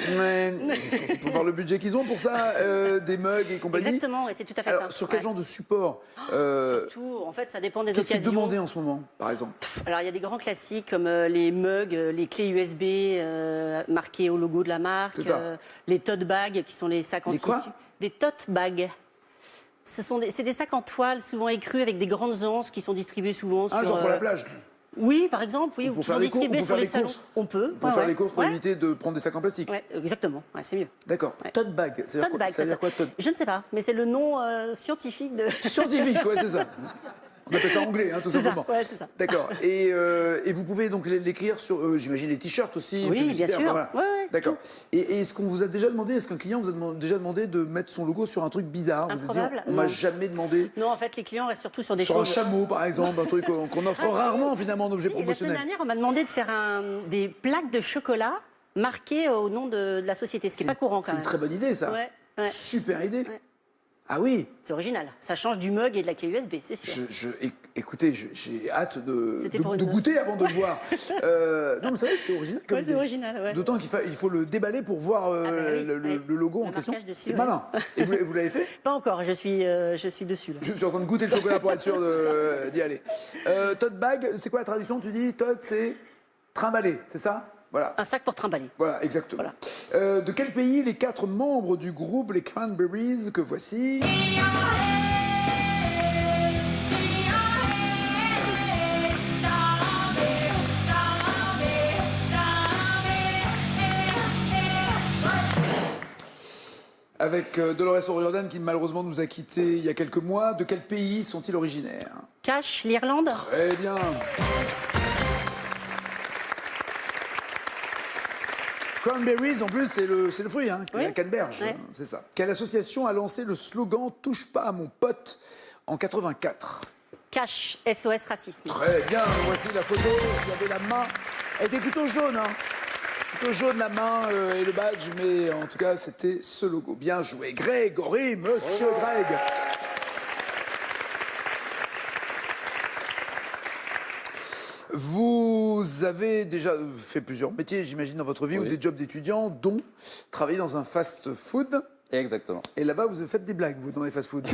Il faut voir le budget qu'ils ont pour ça, des mugs et compagnie. Exactement, et c'est tout à fait alors, ça. Sur quel genre de support Surtout, en fait, ça dépend des Qu'est-ce occasions. qui est demandé en ce moment, par exemple? Alors, il y a des grands classiques comme les mugs, les clés USB marquées au logo de la marque, les tote bags qui sont les sacs en Les quoi? tissu. Des tote bags. C'est des sacs en toile, souvent écrus avec des grandes anses qui sont distribuées souvent sur... genre pour la plage? Oui, par exemple, oui, ou qui sont distribués sur les salons. On peut. Pour faire les courses, pour éviter de prendre des sacs en plastique. Ouais, exactement, c'est mieux. D'accord. Tote bag, ça veut dire quoi, tote? Je ne sais pas, mais c'est le nom scientifique de... Scientifique, ouais, c'est ça. On appelle ça anglais, hein, tout simplement. Ouais, c'est ça. D'accord. Et vous pouvez donc l'écrire sur, j'imagine, les t-shirts aussi. Oui, bien sûr. Enfin, voilà. Ouais, d'accord. Et est-ce qu'on vous a déjà demandé, est-ce qu'un client vous a déjà demandé de mettre son logo sur un truc bizarre? Improbable. On m'a jamais demandé. Non, en fait, les clients restent surtout sur des sur choses... Sur un chameau, par exemple, un truc qu'on offre rarement, finalement, en objet promotionnel. La semaine dernière, on m'a demandé de faire des plaques de chocolat marquées au nom de la société, ce qui n'est pas courant quand même. C'est une très bonne idée, ça. Ouais. Super idée. Ouais. Ah oui. C'est original. Ça change du mug et de la clé USB, c'est sûr. Écoutez, j'ai hâte de goûter avant de le voir. Non, mais c'est vrai, c'est original. Oui, c'est original, ouais. D'autant qu'il faut le déballer pour voir le logo en question. C'est malin. Et vous l'avez fait? Pas encore, je suis dessus. Là. Je suis en train de goûter le chocolat pour être sûr d'y aller. Tote bag, c'est quoi la traduction? Tu dis tote, c'est trimballer, c'est ça? Voilà. Un sac pour trimballer. Voilà, exactement. Voilà. De quel pays les 4 membres du groupe les Cranberries que voici? Avec Dolores O'Riordan qui malheureusement nous a quittés il y a quelques mois. De quel pays sont-ils originaires? Cache, l'Irlande. Très bien. Cranberries, en plus, c'est le fruit, hein, Oui. la canneberge, Ouais. hein, c'est ça. Quelle association a lancé le slogan « Touche pas à mon pote » en 84? Cash, SOS Racisme. Très bien, voici la photo, vous avez la main. Elle était plutôt jaune, hein. Plutôt jaune la main et le badge, mais en tout cas, c'était ce logo. Bien joué. Grégory, monsieur Greg. Vous avez déjà fait plusieurs métiers, j'imagine, dans votre vie, ou des jobs d'étudiants, dont travailler dans un fast-food. Exactement. Et là-bas, vous faites des blagues, vous, dans les fast-food.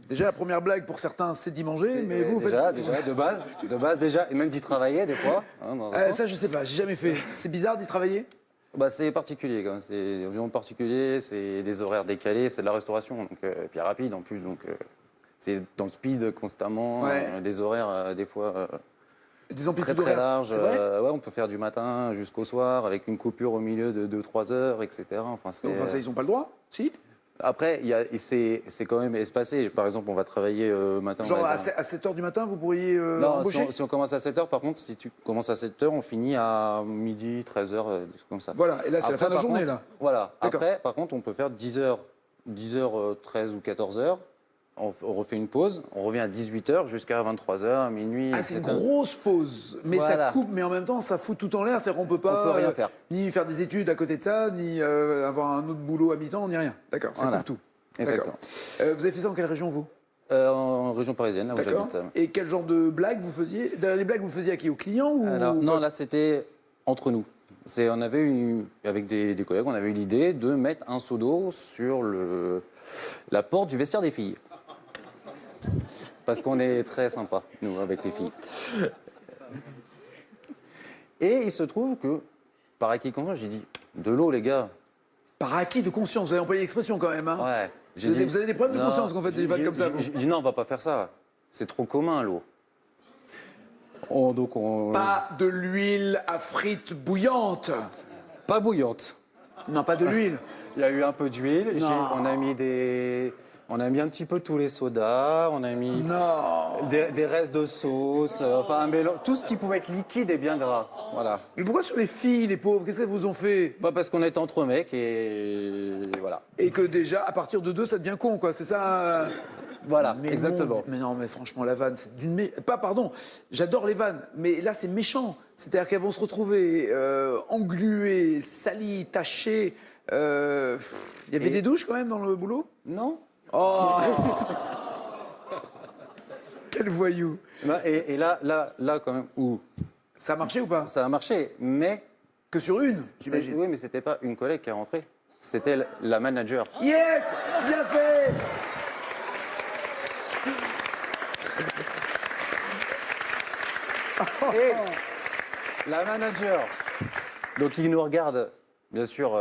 Déjà, la première blague, pour certains, c'est d'y manger, mais vous déjà, faites... déjà, de base déjà, et même d'y travailler des fois. Hein, dans un sens. ça, je sais pas, j'ai jamais fait. C'est bizarre d'y travailler? Bah, c'est particulier, quand même. C'est vraiment particulier, c'est des horaires décalés, c'est de la restauration, donc, et puis rapide en plus, donc c'est dans le speed constamment, Ouais. des horaires des fois des amplitudes très horaires, larges. c'est vrai Ouais, on peut faire du matin jusqu'au soir avec une coupure au milieu de 2-3 heures, etc. Enfin, Donc, ça, ils n'ont pas le droit, si? Après, c'est quand même espacé. Par exemple, on va travailler matin. Genre on va à 7h du matin, vous pourriez non, embaucher? si on commence à 7h, par contre, si tu commences à 7h, on finit à midi, 13h, des trucs comme ça. Voilà, et là, c'est la fin de la par journée, contre, là. Voilà. D'accord. Après, par contre, on peut faire 10h, 13 ou 14h. On refait une pause, on revient à 18h jusqu'à 23h, minuit. Ah, c'est une etc. grosse pause, mais Voilà. ça coupe, mais en même temps, ça fout tout en l'air. C'est-à-dire qu'on peut pas. On peut rien faire. Ni faire des études à côté de ça, ni avoir un autre boulot à mi-temps, ni rien. D'accord, ça Voilà. coupe tout. Exactement. D'accord. Vous avez fait ça dans quelle région, vous? En région parisienne, là où D'accord. j'habite. Et quel genre de blagues vous faisiez? Les blagues, vous faisiez à qui? Aux clients ou... Alors, non, là, c'était entre nous. On avait avec des collègues, on avait eu l'idée de mettre un seau d'eau sur la porte du vestiaire des filles. Parce qu'on est très sympa, nous, avec les filles. Et il se trouve que, par acquis de conscience, j'ai dit, de l'eau, les gars. Par acquis de conscience, vous avez employé l'expression quand même. Hein. Ouais. Vous avez des problèmes de conscience quand vous faites des vannes comme ça, vous? J'ai dit, non, on va pas faire ça. C'est trop commun, l'eau. Pas de l'huile à frites bouillante. Pas bouillante. Non, pas de l'huile. Il y a eu un peu d'huile. Non. On a mis un petit peu tous les sodas. On a mis des restes de sauce. Enfin, un mélange. Tout ce qui pouvait être liquide et bien gras. Voilà. Mais pourquoi sur les filles, les pauvres? Qu'est-ce qu'elles vous ont fait? Bah parce qu'on était entre mecs et voilà. Et que déjà, à partir de 2, ça devient con, quoi. C'est ça? Voilà, Mais exactement. non, mais non, mais franchement, la vanne, c'est d'une... Pardon, j'adore les vannes, mais là, c'est méchant. C'est-à-dire qu'elles vont se retrouver engluées, salies, tachées. Il y avait des douches, quand même, dans le boulot? Non. Oh. Quel voyou. Et là, quand même, où ça a marché ou pas? Ça a marché, mais... Que sur une, j'imagine. Oui, mais c'était pas une collègue qui est rentrée. C'était la manager. Yes! Bien fait! Et la manager, donc il nous regarde, bien sûr,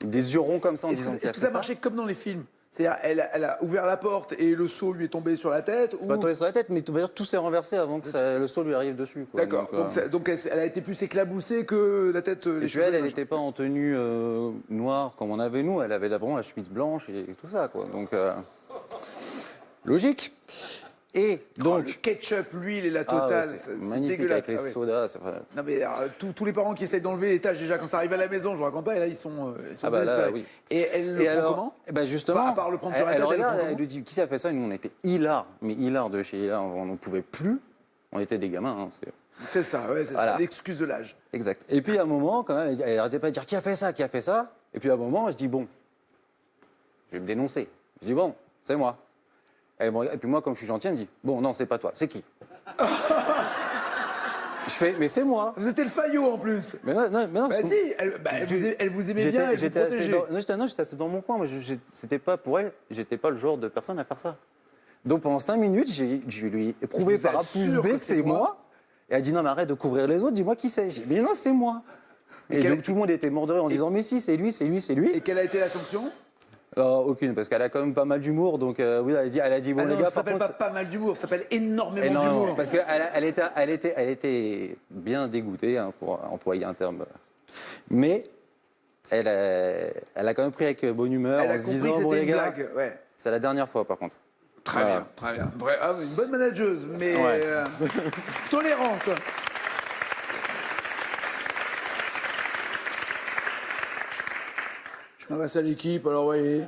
des yeux ronds comme ça en disant Est-ce que ça marchait comme dans les films? C'est-à-dire, elle a ouvert la porte et le seau lui est tombé sur la tête? C'est pas tombé sur la tête, mais tout s'est renversé avant que le seau lui arrive dessus. D'accord, donc elle a été plus éclaboussée que la tête, les et cheveux. puis elle n'était pas en tenue noire comme on avait nous, elle avait vraiment la chemise blanche et tout ça, quoi. Donc, logique. Et donc... le ketchup, l'huile et la totale, ouais, c'est magnifique dégueulasse. avec les sodas. Non mais tous les parents qui essayent d'enlever les tâches déjà quand ça arrive à la maison, je vous raconte pas, et là ils sont Ah bah là, désespérés. oui. Et elle le prend comment? Bah justement, Enfin, à part le prendre sur la tête, elle regarde, le prend elle lui dit qui a fait ça, et nous on était hilar, mais hilar de chez hilar, on n'en pouvait plus. On était des gamins. Hein, c'est ça, ouais, c'est voilà. ça, l'excuse de l'âge. Exact. Et puis à un moment, quand même, elle n'arrêtait pas de dire qui a fait ça, qui a fait ça. Et puis à un moment, je dis bon, je vais me dénoncer. Je dis bon, c'est moi. Et puis moi, comme je suis gentil, elle me dit bon, non, c'est pas toi, c'est qui? Je fais mais c'est moi. Vous étiez le faillot en plus. Mais non, bah si, elle vous aimait bien, elle vous protégeait. J'étais assez dans mon coin. Moi, c'était pas pour elle. J'étais pas le genre de personne à faire ça. Donc pendant 5 minutes, je lui ai prouvé par A plus B que c'est moi. Et elle dit non, mais arrête de couvrir les autres. Dis-moi qui c'est. J'ai dit mais non, c'est moi. Et donc tout le monde était mort de rire en disant mais si, c'est lui, c'est lui, c'est lui. Et quelle a été la sanction? Aucune, parce qu'elle a quand même pas mal d'humour, donc oui, elle a dit bon non, les gars, ça s'appelle pas mal d'humour, ça s'appelle énormément d'humour. Parce qu'elle était bien dégoûtée, hein, pour employer un terme. Mais elle a quand même pris avec bonne humeur en se disant bon les gars, ouais. C'est la dernière fois par contre. Très bien, très bien. Une bonne manageuse, mais tolérante. Je m'adresse à l'équipe, alors voyez.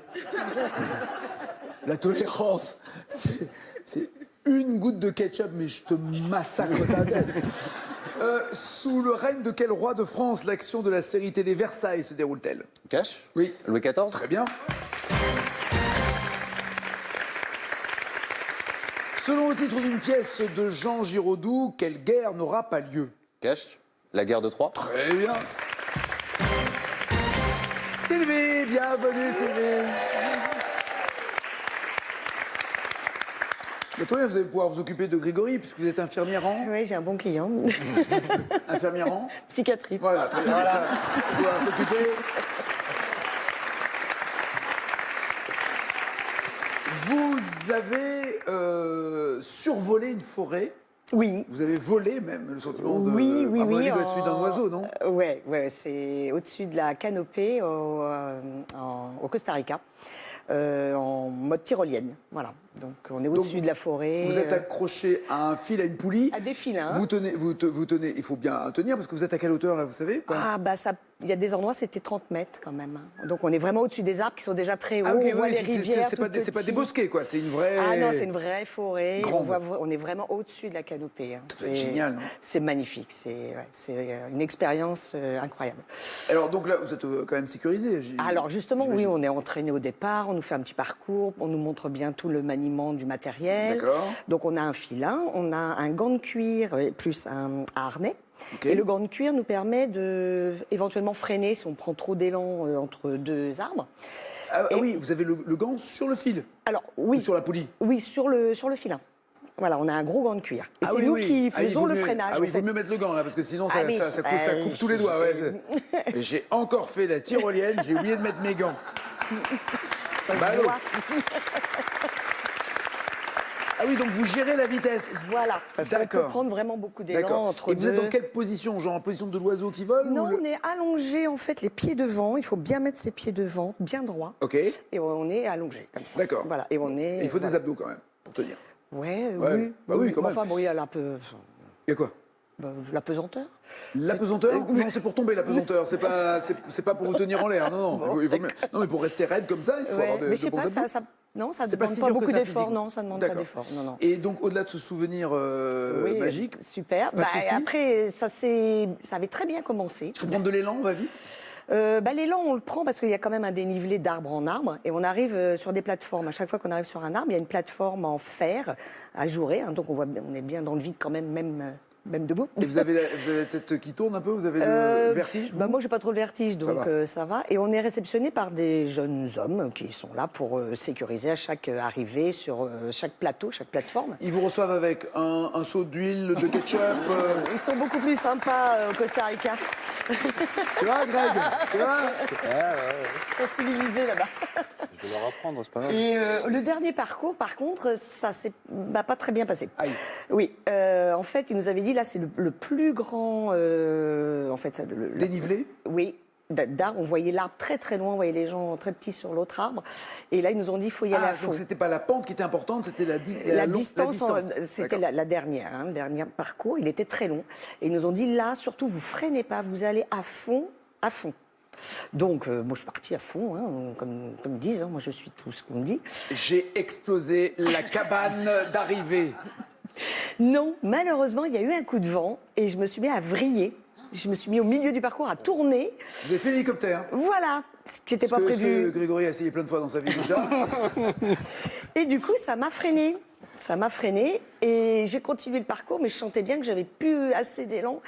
La tolérance, c'est une goutte de ketchup, mais je te massacre ta tête. Sous le règne de quel roi de France l'action de la série télé Versailles se déroule-t-elle? Cash? Oui. Louis XIV? Très bien. Selon le titre d'une pièce de Jean Giraudoux, quelle guerre n'aura pas lieu? Cash? La guerre de Troie? Très bien. Sylvie, bienvenue Sylvie. Mais toi, vous allez pouvoir vous occuper de Grégory, puisque vous êtes infirmière en... Oui, j'ai un bon client. Infirmière en... Psychiatrie. Voilà, très bien. Voilà. Ça, on va pouvoir s'occuper. Vous avez survolé une forêt. Oui. Vous avez volé même, le sentiment de... Oui, à mon avis, oui. doit être celui d'un oiseau, non? Ouais, c'est au-dessus de la canopée au Costa Rica, en mode tyrolienne. Voilà. Donc on est au-dessus de la forêt. Vous êtes accroché à un fil, à une poulie. À des fils, hein. Vous tenez, il faut bien tenir, parce que vous êtes à quelle hauteur, là, vous savez? Ah, bah ça, il y a des endroits, c'était 30 mètres quand même. Donc on est vraiment au-dessus des arbres qui sont déjà très hauts. Ah, ok, on voit oui, les rivières. c'est pas des bosquets, quoi. C'est une vraie. Ah non, c'est une vraie forêt. Grande. On est vraiment au-dessus de la canopée. Hein. C'est génial, non? C'est magnifique. C'est une expérience incroyable. Alors, donc là, vous êtes quand même sécurisé. Alors, justement, oui, on est entraîné au départ. On nous fait un petit parcours. On nous montre bien tout le maniement du matériel. D'accord. Donc, on a un filin, on a un gant de cuir plus un harnais. Okay. Et le gant de cuir nous permet de éventuellement freiner si on prend trop d'élan entre deux arbres. Ah oui, vous avez le gant sur le fil. Alors, oui. Ou sur la poulie. Oui, sur le filin. Voilà, on a un gros gant de cuir. Et c'est nous qui faisons le freinage. Ah oui, il faut mieux mettre le gant, là, parce que sinon, ça coupe tous les doigts. Ouais. J'ai encore fait la tyrolienne, j'ai oublié de mettre mes gants. Ça se voit. Ah oui, donc vous gérez la vitesse. Voilà, parce qu'on peut prendre vraiment beaucoup d'élan entre deux. Et vous êtes dans quelle position? Genre en position de l'oiseau qui vole? Non, on est allongé, en fait, les pieds devant. Il faut bien mettre ses pieds devant, bien droit. Ok. Et on est allongé, comme ça. D'accord. Voilà, et on est... Et il faut des abdos, quand même, pour tenir. Ouais. Oui. Bah oui, quand même. Enfin, bon, il y a la peu... Il y a quoi? La pesanteur. La pesanteur? Non, c'est pour tomber, la pesanteur. C'est pas pour vous tenir en l'air. Non, non. Non, mais pour rester raide comme ça, il faut avoir mais je sais pas, non, ça ne demande pas beaucoup d'efforts. Non, ça ne demande pas d'efforts. Non. Et donc, au-delà de ce souvenir magique... Super. Après, ça avait très bien commencé. Il faut prendre de l'élan, on va vite? L'élan, on le prend parce qu'il y a quand même un dénivelé d'arbre en arbre et on arrive sur des plateformes. À chaque fois qu'on arrive sur un arbre, il y a une plateforme en fer ajourée. Hein, donc on est bien dans le vide quand même, même debout. Et vous avez la tête qui tourne un peu? Vous avez le vertige? Moi, j'ai pas trop le vertige, donc ça va. Et on est réceptionné par des jeunes hommes qui sont là pour sécuriser à chaque arrivée sur chaque plateau, chaque plateforme. Ils vous reçoivent avec un seau d'huile, de ketchup Ils sont beaucoup plus sympas au Costa Rica. Tu vois, Greg? Tu vois? Ils sont civilisés là-bas. Je vais leur apprendre, c'est pas grave. Et le dernier parcours, par contre, ça s'est pas très bien passé. Aïe. Oui, en fait, il nous avait dit, là, c'est le plus grand... en fait, dénivelé? Oui, d'arbre. On voyait l'arbre très très loin, on voyait les gens très petits sur l'autre arbre. Et là, ils nous ont dit, il faut y aller à fond. Donc c'était pas la pente qui était importante, c'était la distance. C'était la dernière, le dernier parcours. Il était très long. Et ils nous ont dit, là, surtout, vous freinez pas, vous allez à fond, à fond. Donc, moi, je suis partie à fond, hein, comme ils disent. Hein, moi, je suis tout ce qu'on me dit. J'ai explosé la cabane d'arrivée. Non, malheureusement, il y a eu un coup de vent et je me suis mis à vriller. Je me suis mis au milieu du parcours à tourner. Vous avez fait l'hélicoptère? Voilà, ce qui n'était pas prévu. Ce que Grégory a essayé plein de fois dans sa vie déjà. Et du coup, ça m'a freiné. Ça m'a freiné et j'ai continué le parcours, mais je sentais bien que j'avais plus assez d'élan.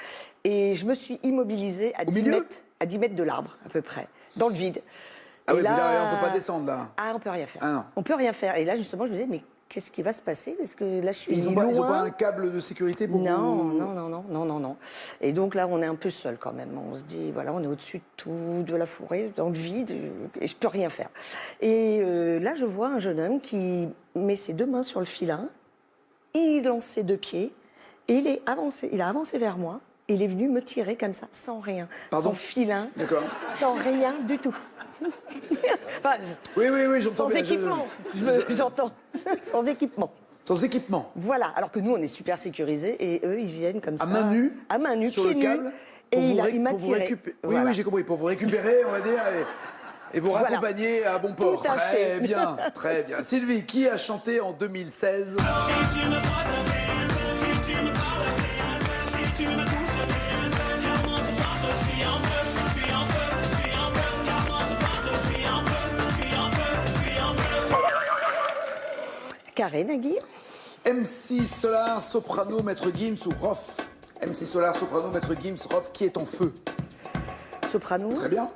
Et je me suis immobilisée à 10 mètres de l'arbre, à peu près, dans le vide. Ah et oui, là, mais là, on peut pas descendre, là. Ah, on peut rien faire. Ah non. On peut rien faire. Et là, justement, je me disais, mais qu'est-ce qui va se passer? Parce que là, je suis ils ont loin. Ils n'ont pas un câble de sécurité pour Non. Et donc là, on est un peu seul quand même. On se dit, voilà, on est au-dessus de tout, de la forêt, dans le vide, et je peux rien faire. Et là, je vois un jeune homme qui met ses deux mains sur le filin, il lance ses deux pieds, et il a avancé vers moi, et il est venu me tirer comme ça, sans rien. Sans filin, sans rien du tout. Enfin, oui, j'entends bien. Sans équipement, j'entends. Sans équipement. Sans équipement. Voilà, alors que nous, on est super sécurisés et eux, ils viennent comme ça. À main nue? À main nue, sur pieds le câble, nus. Et il m'a tiré. Oui, j'ai compris. Pour vous récupérer, on va dire. Et vous Voilà. raccompagnez à bon port. Tout à Très fait. bien, très bien. Sylvie, qui a chanté en 2016 Carré, Nagui. MC Solar, soprano, maître Gims ou Rof? MC Solar, soprano, maître Gims, Rof, qui est en feu? Soprano. Très bien.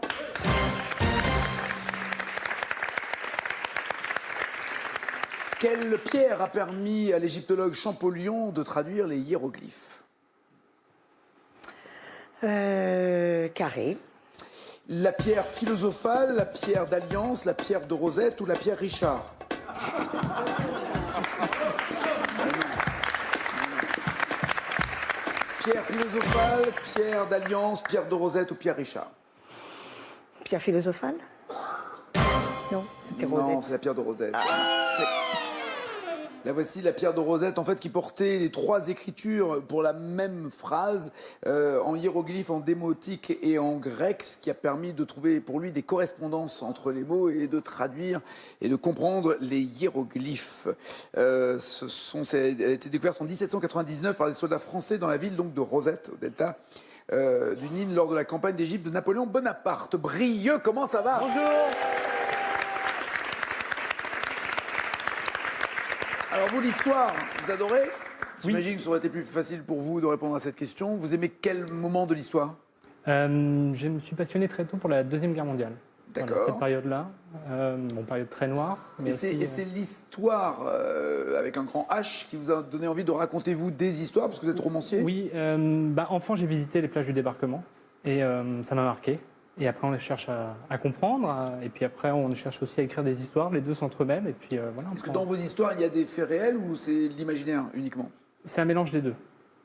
Quelle pierre a permis à l'égyptologue Champollion de traduire les hiéroglyphes? Carré. La pierre philosophale, la pierre d'alliance, la pierre de Rosette ou la pierre Richard? Pierre philosophale, pierre d'alliance, pierre de Rosette ou pierre Richard? Pierre philosophale. Non, c'était Rosette. Non, c'est la pierre de Rosette. La voici, la pierre de Rosette, en fait, qui portait les 3 écritures pour la même phrase, en hiéroglyphe, en démotique et en grec, ce qui a permis de trouver pour lui des correspondances entre les mots et de traduire et de comprendre les hiéroglyphes. Elle a été découverte en 1799 par des soldats français dans la ville donc, de Rosette, au delta du Nil, lors de la campagne d'Égypte de Napoléon Bonaparte. Brieux, comment ça va? Bonjour. Alors vous, l'histoire, vous adorez? J'imagine que ça aurait été plus facile pour vous de répondre à cette question. Vous aimez quel moment de l'histoire? Je me suis passionné très tôt pour la Deuxième Guerre mondiale. D'accord. Voilà, cette période-là, période très noire. Mais Et c'est l'histoire avec un grand H qui vous a donné envie de raconter, vous, des histoires, parce que vous êtes romancier? Oui, enfant, j'ai visité les plages du débarquement et ça m'a marqué. Et après, on cherche à comprendre. Et puis après, on cherche aussi à écrire des histoires. Les deux s'entremêlent. Et puis voilà. Est-ce que dans vos histoires, il y a des faits réels ou c'est de l'imaginaire uniquement? C'est un mélange des deux.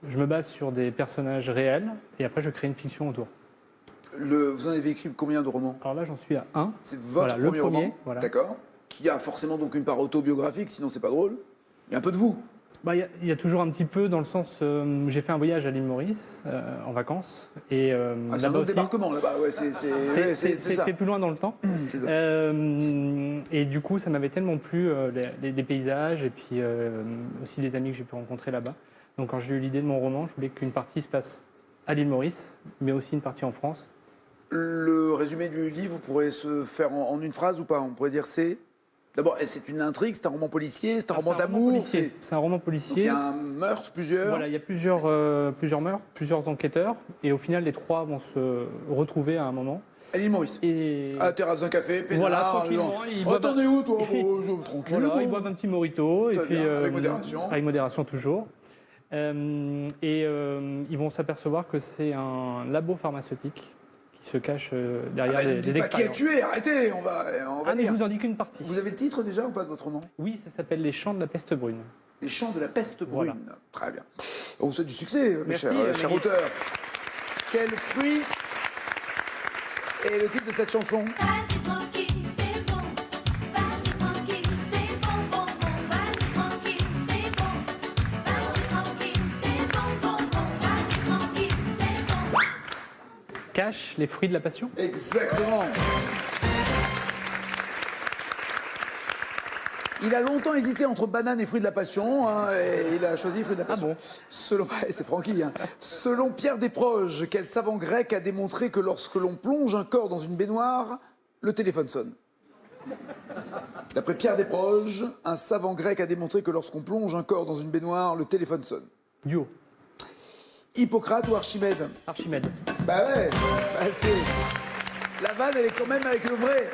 Je me base sur des personnages réels et après, je crée une fiction autour. Vous en avez écrit combien de romans? Alors là, j'en suis à 1. C'est votre premier roman, voilà. D'accord. Qui a forcément donc une part autobiographique, sinon c'est pas drôle. Il y a un peu de vous. Il y a toujours un petit peu dans le sens, j'ai fait un voyage à l'île Maurice en vacances et c'est un autre débarquement là-bas, ouais, c'est ça. C'est plus loin dans le temps. C'est ça. Et du coup, ça m'avait tellement plu les paysages et puis aussi les amis que j'ai pu rencontrer là-bas. Donc quand j'ai eu l'idée de mon roman, je voulais qu'une partie se passe à l'île Maurice, mais aussi une partie en France. Le résumé du livre pourrait se faire en une phrase ou pas? On pourrait dire c'est... D'abord, c'est une intrigue, c'est un roman policier, c'est un roman d'amour. C'est un roman policier. Donc, il y a un meurtre, plusieurs. Voilà, il y a plusieurs meurtres, plusieurs enquêteurs, et au final, les 3 vont se retrouver à un moment. À l'île Maurice. Et... À la terrasse d'un café, pénard. Voilà, tranquillement. Attendez où, toi? Tranquille. Voilà, ils boivent un petit mojito. Et puis, avec modération. Avec modération, toujours. Ils vont s'apercevoir que c'est un labo pharmaceutique qui se cache derrière des expériences. Qui a tué? Arrêtez, on va mais je vous en dis qu'une partie. Vous avez le titre déjà ou pas de votre roman? Oui, ça s'appelle Les Chants de la peste brune. Les Chants de la peste brune. Voilà. Très bien. On vous souhaite du succès, merci, cher auteur. Quel fruit est le titre de cette chanson? Cache les fruits de la passion? Exactement. Il a longtemps hésité entre banane et fruits de la passion, et il a choisi fruits de la passion. Selon, c'est Francky. Selon Pierre Desproges, quel savant grec a démontré que lorsque l'on plonge un corps dans une baignoire, le téléphone sonne? D'après Pierre Desproges, un savant grec a démontré que lorsqu'on plonge un corps dans une baignoire, le téléphone sonne. Duo. Hippocrate ou Archimède? Archimède. Bah ouais, la vanne, elle est quand même avec le vrai.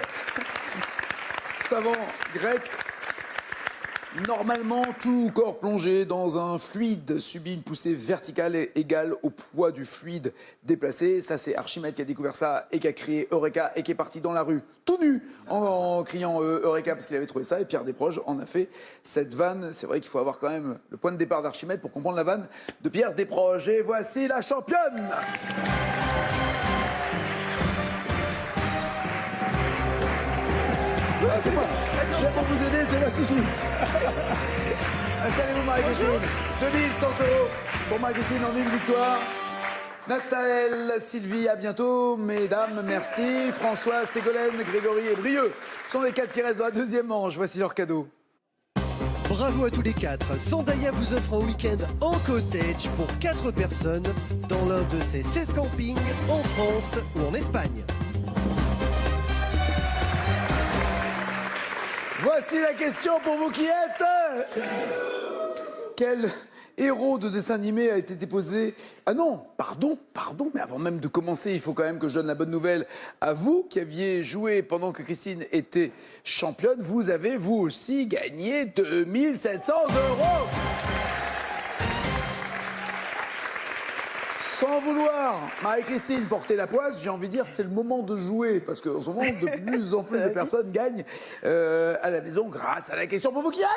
Savant grec. Normalement, tout corps plongé dans un fluide subit une poussée verticale égale au poids du fluide déplacé. Ça, c'est Archimède qui a découvert ça et qui a crié Eureka et qui est parti dans la rue tout nu en criant Eureka parce qu'il avait trouvé ça. Et Pierre Desproges en a fait cette vanne. C'est vrai qu'il faut avoir quand même le point de départ d'Archimède pour comprendre la vanne de Pierre Desproges. Et voici la championne! Ah, c'est moi. Je viens pour vous aider, c'est la Toulouse. Installez-vous, Marie-Christine. 2100 € pour Marie-Christine en une victoire. Nathalie, Sylvie, à bientôt. Mesdames, merci. François, Ségolène, Grégory et Brieux sont les 4 qui restent dans la deuxième manche. Voici leur cadeau. Bravo à tous les 4. Sandaya vous offre un week-end en cottage pour 4 personnes dans l'un de ses 16 campings en France ou en Espagne. Voici la question pour vous qui êtes. Quel héros de dessin animé a été déposé... Ah non, pardon, mais avant même de commencer, il faut quand même que je donne la bonne nouvelle à vous qui aviez joué pendant que Christine était championne. Vous avez, vous aussi, gagné 2700 €. Sans vouloir, Marie-Christine, porter la poisse, j'ai envie de dire c'est le moment de jouer. Parce qu'en ce moment, de plus en plus de personnes gagnent à la maison grâce à la question pour vous qui êtes.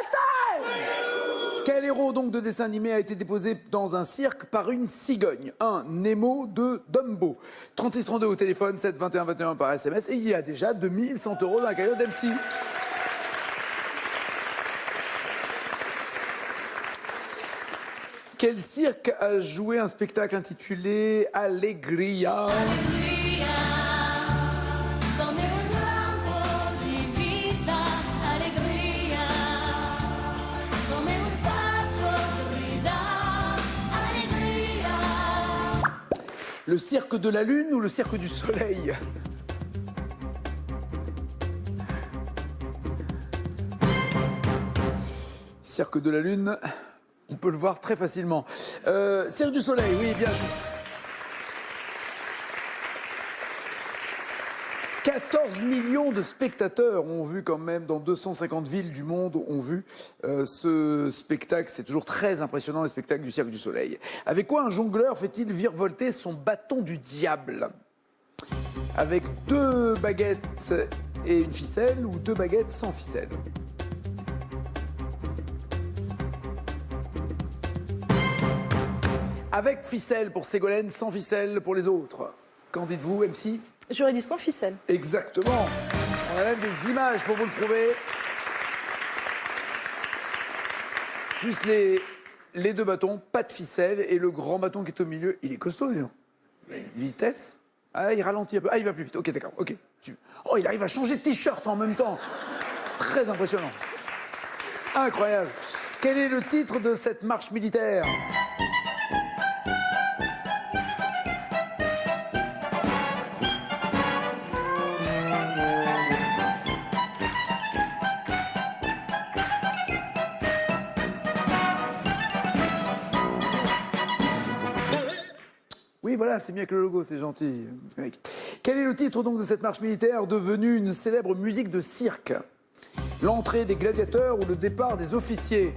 Quel héros donc de dessin animé a été déposé dans un cirque par une cigogne? 1. Nemo. 2. Dumbo. 3632 au téléphone, 7 21 21 par SMS. Et il y a déjà 2100 € dans la cagnotte d'MC. Quel cirque a joué un spectacle intitulé Allegria? Le cirque de la Lune ou le cirque du Soleil? Cirque de la Lune, on peut le voir très facilement. Cirque du Soleil, oui, bien joué. 14 millions de spectateurs ont vu quand même, dans 250 villes du monde, ont vu ce spectacle. C'est toujours très impressionnant, les spectacles du Cirque du Soleil. Avec quoi un jongleur fait-il virevolter son bâton du diable? Avec 2 baguettes et une ficelle ou 2 baguettes sans ficelle? Avec ficelle pour Ségolène, sans ficelle pour les autres. Qu'en dites-vous, MC? J'aurais dit sans ficelle. Exactement. On a même des images pour vous le prouver. Juste les 2 bâtons, pas de ficelle, et le grand bâton qui est au milieu, il est costaud, dis donc. Il a une vitesse. Ah, il ralentit un peu. Ah, il va plus vite. Ok, d'accord. Ok. Oh, il arrive à changer de t-shirt en même temps. Très impressionnant. Incroyable. Quel est le titre de cette marche militaire? Oui, voilà, c'est mieux que le logo, c'est gentil. Quel est le titre donc de cette marche militaire devenue une célèbre musique de cirque? L'entrée des gladiateurs ou le départ des officiers?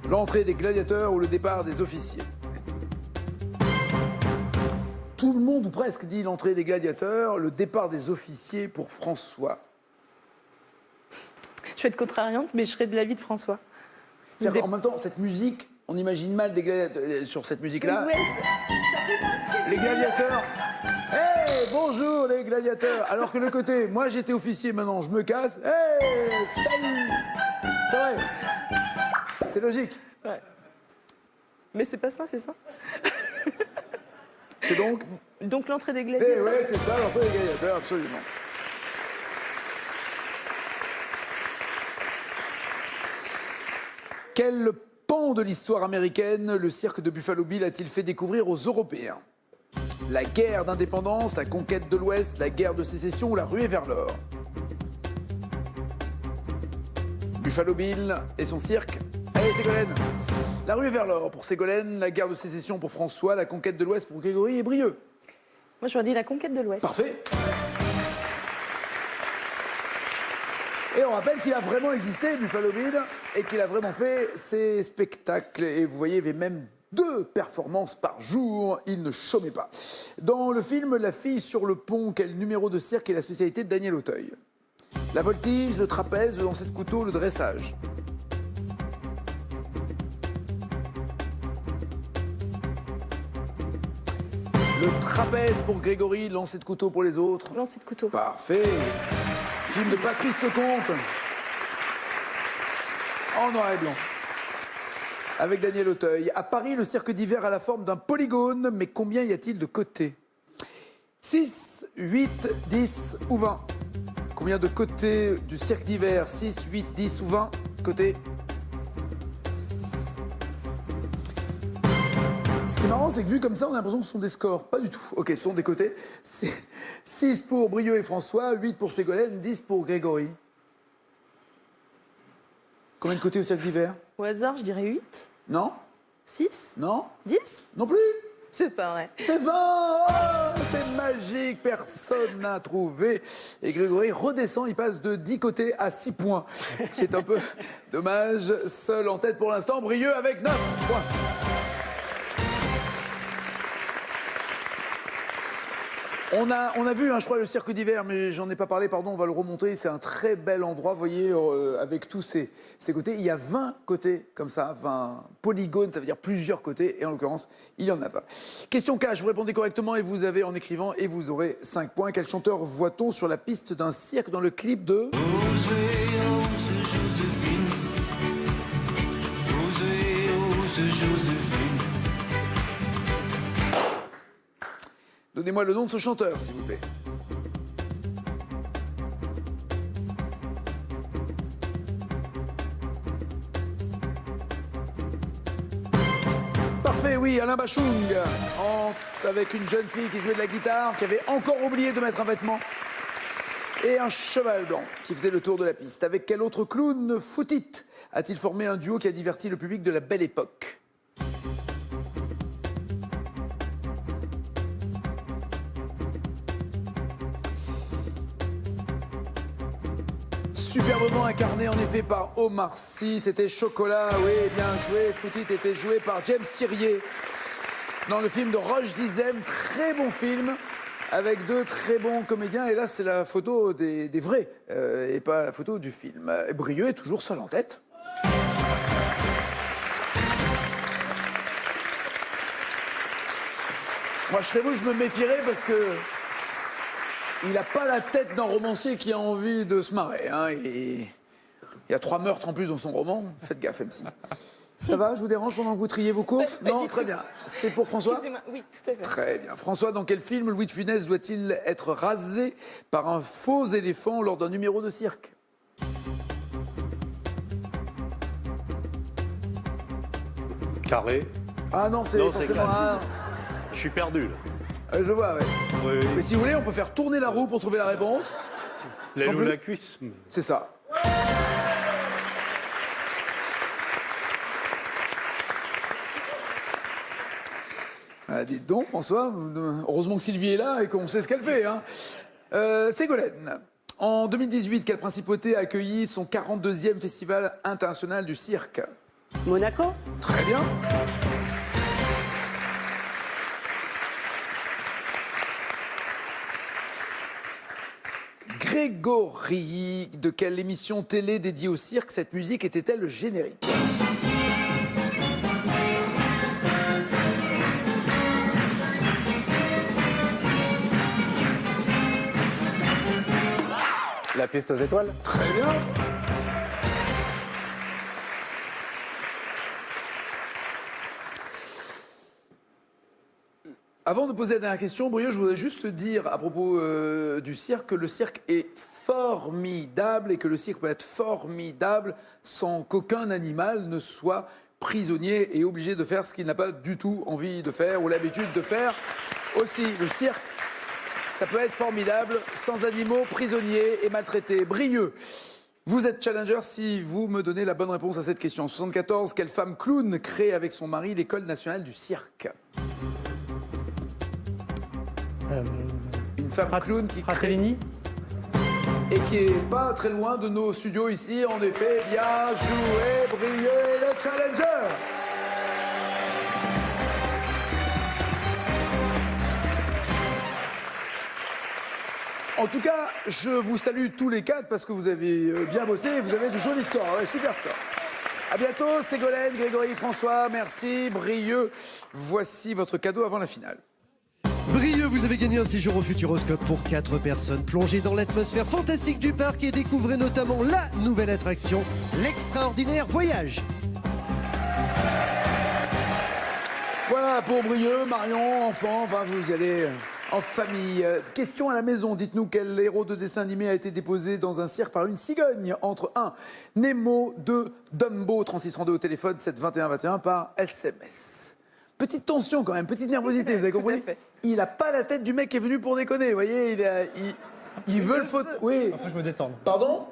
L'entrée des gladiateurs ou le départ des officiers? Tout le monde, ou presque, dit l'entrée des gladiateurs, le départ des officiers pour François. Je vais être contrariante, mais je serai de l'avis de François. En même temps, cette musique, on imagine mal des gladiateurs sur cette musique-là. Ouais, ça fait pas très... Les gladiateurs. Hey, bonjour les gladiateurs. Alors que le côté, moi j'étais officier, maintenant je me casse. Hey, salut. C'est vrai. C'est logique. Ouais. Mais c'est pas ça, c'est ça. C'est donc. Donc l'entrée des gladiateurs. Ouais, c'est ça, l'entrée des gladiateurs, absolument. Quel pan de l'histoire américaine le cirque de Buffalo Bill a-t-il fait découvrir aux Européens? La guerre d'indépendance, la conquête de l'Ouest, la guerre de sécession ou la ruée vers l'or? Buffalo Bill et son cirque. Allez, Ségolène. La ruée vers l'or pour Ségolène, la guerre de sécession pour François, la conquête de l'Ouest pour Grégory et Brieux. Moi, j'aurais dit la conquête de l'Ouest. Parfait. Et on rappelle qu'il a vraiment existé, Buffalo Bill, et qu'il a vraiment fait ses spectacles. Et vous voyez, il y avait même 2 performances par jour. Il ne chômait pas. Dans le film La fille sur le pont, quel numéro de cirque est la spécialité de Daniel Auteuil? La voltige, le trapèze, le lancer de couteau, le dressage? Le trapèze pour Grégory, lancer de couteau pour les autres? Lancer de couteau. Parfait. Film de Patrice Lecomte. En noir et blanc. avec Daniel Auteuil. À Paris, le cirque d'hiver a la forme d'un polygone, mais combien y a-t-il de côtés? 6, 8, 10 ou 20? Combien de côtés du cirque d'hiver? 6, 8, 10 ou 20 côtés? Ce qui est marrant, c'est que vu comme ça, on a l'impression que ce sont des scores. Pas du tout. Ok, ce sont des côtés. 6 pour Brieux et François, 8 pour Ségolène, 10 pour Grégory. Combien de côtés au cirque d'hiver? Au hasard, je dirais 8. Non. 6. Non. 10. Non plus. C'est pas vrai. C'est 20. Oh, c'est magique, personne n'a trouvé. Et Grégory redescend, il passe de 10 côtés à 6 points. Ce qui est un peu dommage. Seul en tête pour l'instant, Brieux avec 9 points. On a vu, je crois, le cirque d'hiver, mais j'en ai pas parlé, pardon, on va le remonter. C'est un très bel endroit, vous voyez, avec tous ces côtés. Il y a 20 côtés comme ça, 20 polygones, ça veut dire plusieurs côtés, et en l'occurrence, il y en a 20. Question cash, vous répondez correctement et vous avez en écrivant, et vous aurez 5 points. Quel chanteur voit-on sur la piste d'un cirque dans le clip de... Joséphine. Donnez-moi le nom de ce chanteur, s'il vous plaît. Parfait, oui, Alain Bachung, avec une jeune fille qui jouait de la guitare, qui avait encore oublié de mettre un vêtement, et un cheval blanc qui faisait le tour de la piste. Avec quel autre clown Foutit a-t-il formé un duo qui a diverti le public de la Belle Époque? Superbement incarné en effet par Omar Sy, c'était Chocolat, oui, bien joué. Foutit était joué par James Thiriet dans le film de Roche Dizem, très bon film, avec 2 très bons comédiens. Et là, c'est la photo des vrais, et pas la photo du film. Brieux est toujours seul en tête. Moi, je serais vous, je me méfierais parce que... il n'a pas la tête d'un romancier qui a envie de se marrer. Hein. Il y a 3 meurtres en plus dans son roman. Faites gaffe, MC. Ça va? Je vous dérange pendant que vous triez vos courses? Non, très bien. C'est pour François? Excusez-moi, oui, tout à fait. Très bien. François, dans quel film Louis de Funès doit-il être rasé par un faux éléphant lors d'un numéro de cirque? Carré. Ah non, c'est forcément un... Je suis perdu, là. Je vois, ouais. Oui. Mais si vous voulez, on peut faire tourner la roue pour trouver la réponse. L'aile ou la cuisse. C'est ça. Ah, dites donc, François, heureusement que Sylvie est là et qu'on sait ce qu'elle fait. Hein. Ségolène, en 2018, quelle principauté a accueilli son 42e festival international du cirque? Monaco. Très bien. Grégory, de quelle émission télé dédiée au cirque cette musique était-elle le générique? La piste aux étoiles. Très bien. Avant de poser la dernière question, Brieux, je voudrais juste dire à propos du cirque que le cirque est formidable et que le cirque peut être formidable sans qu'aucun animal ne soit prisonnier et obligé de faire ce qu'il n'a pas du tout envie de faire ou l'habitude de faire. Aussi, le cirque, ça peut être formidable sans animaux prisonniers et maltraités. Brieux, vous êtes challenger si vous me donnez la bonne réponse à cette question. En 1974, quelle femme clown crée avec son mari l'École nationale du cirque? Une femme clown qui Fratellini et qui est pas très loin de nos studios ici. En effet, bien joué, Brieux et le challenger. En tout cas, je vous salue tous les 4 parce que vous avez bien bossé et vous avez de jolis scores. Ouais, super score. À bientôt, Ségolène, Grégory, François, merci. Brieux, voici votre cadeau avant la finale. Brieux, vous avez gagné un séjour au Futuroscope pour 4 personnes. Plongez dans l'atmosphère fantastique du parc et découvrez notamment la nouvelle attraction, l'extraordinaire voyage. Voilà, pour Brieux, Marion, enfant, enfin vous y allez en famille. Question à la maison, dites-nous quel héros de dessin animé a été déposé dans un cirque par une cigogne entre 1. Nemo, 2. Dumbo, 3632 au téléphone, 7 21 21 par SMS. Petite tension quand même, petite nervosité, vous avez compris? Il a pas la tête du mec qui est venu pour déconner, vous voyez, il veut le fauteuil. Oui. Enfin, je me détends. Pardon?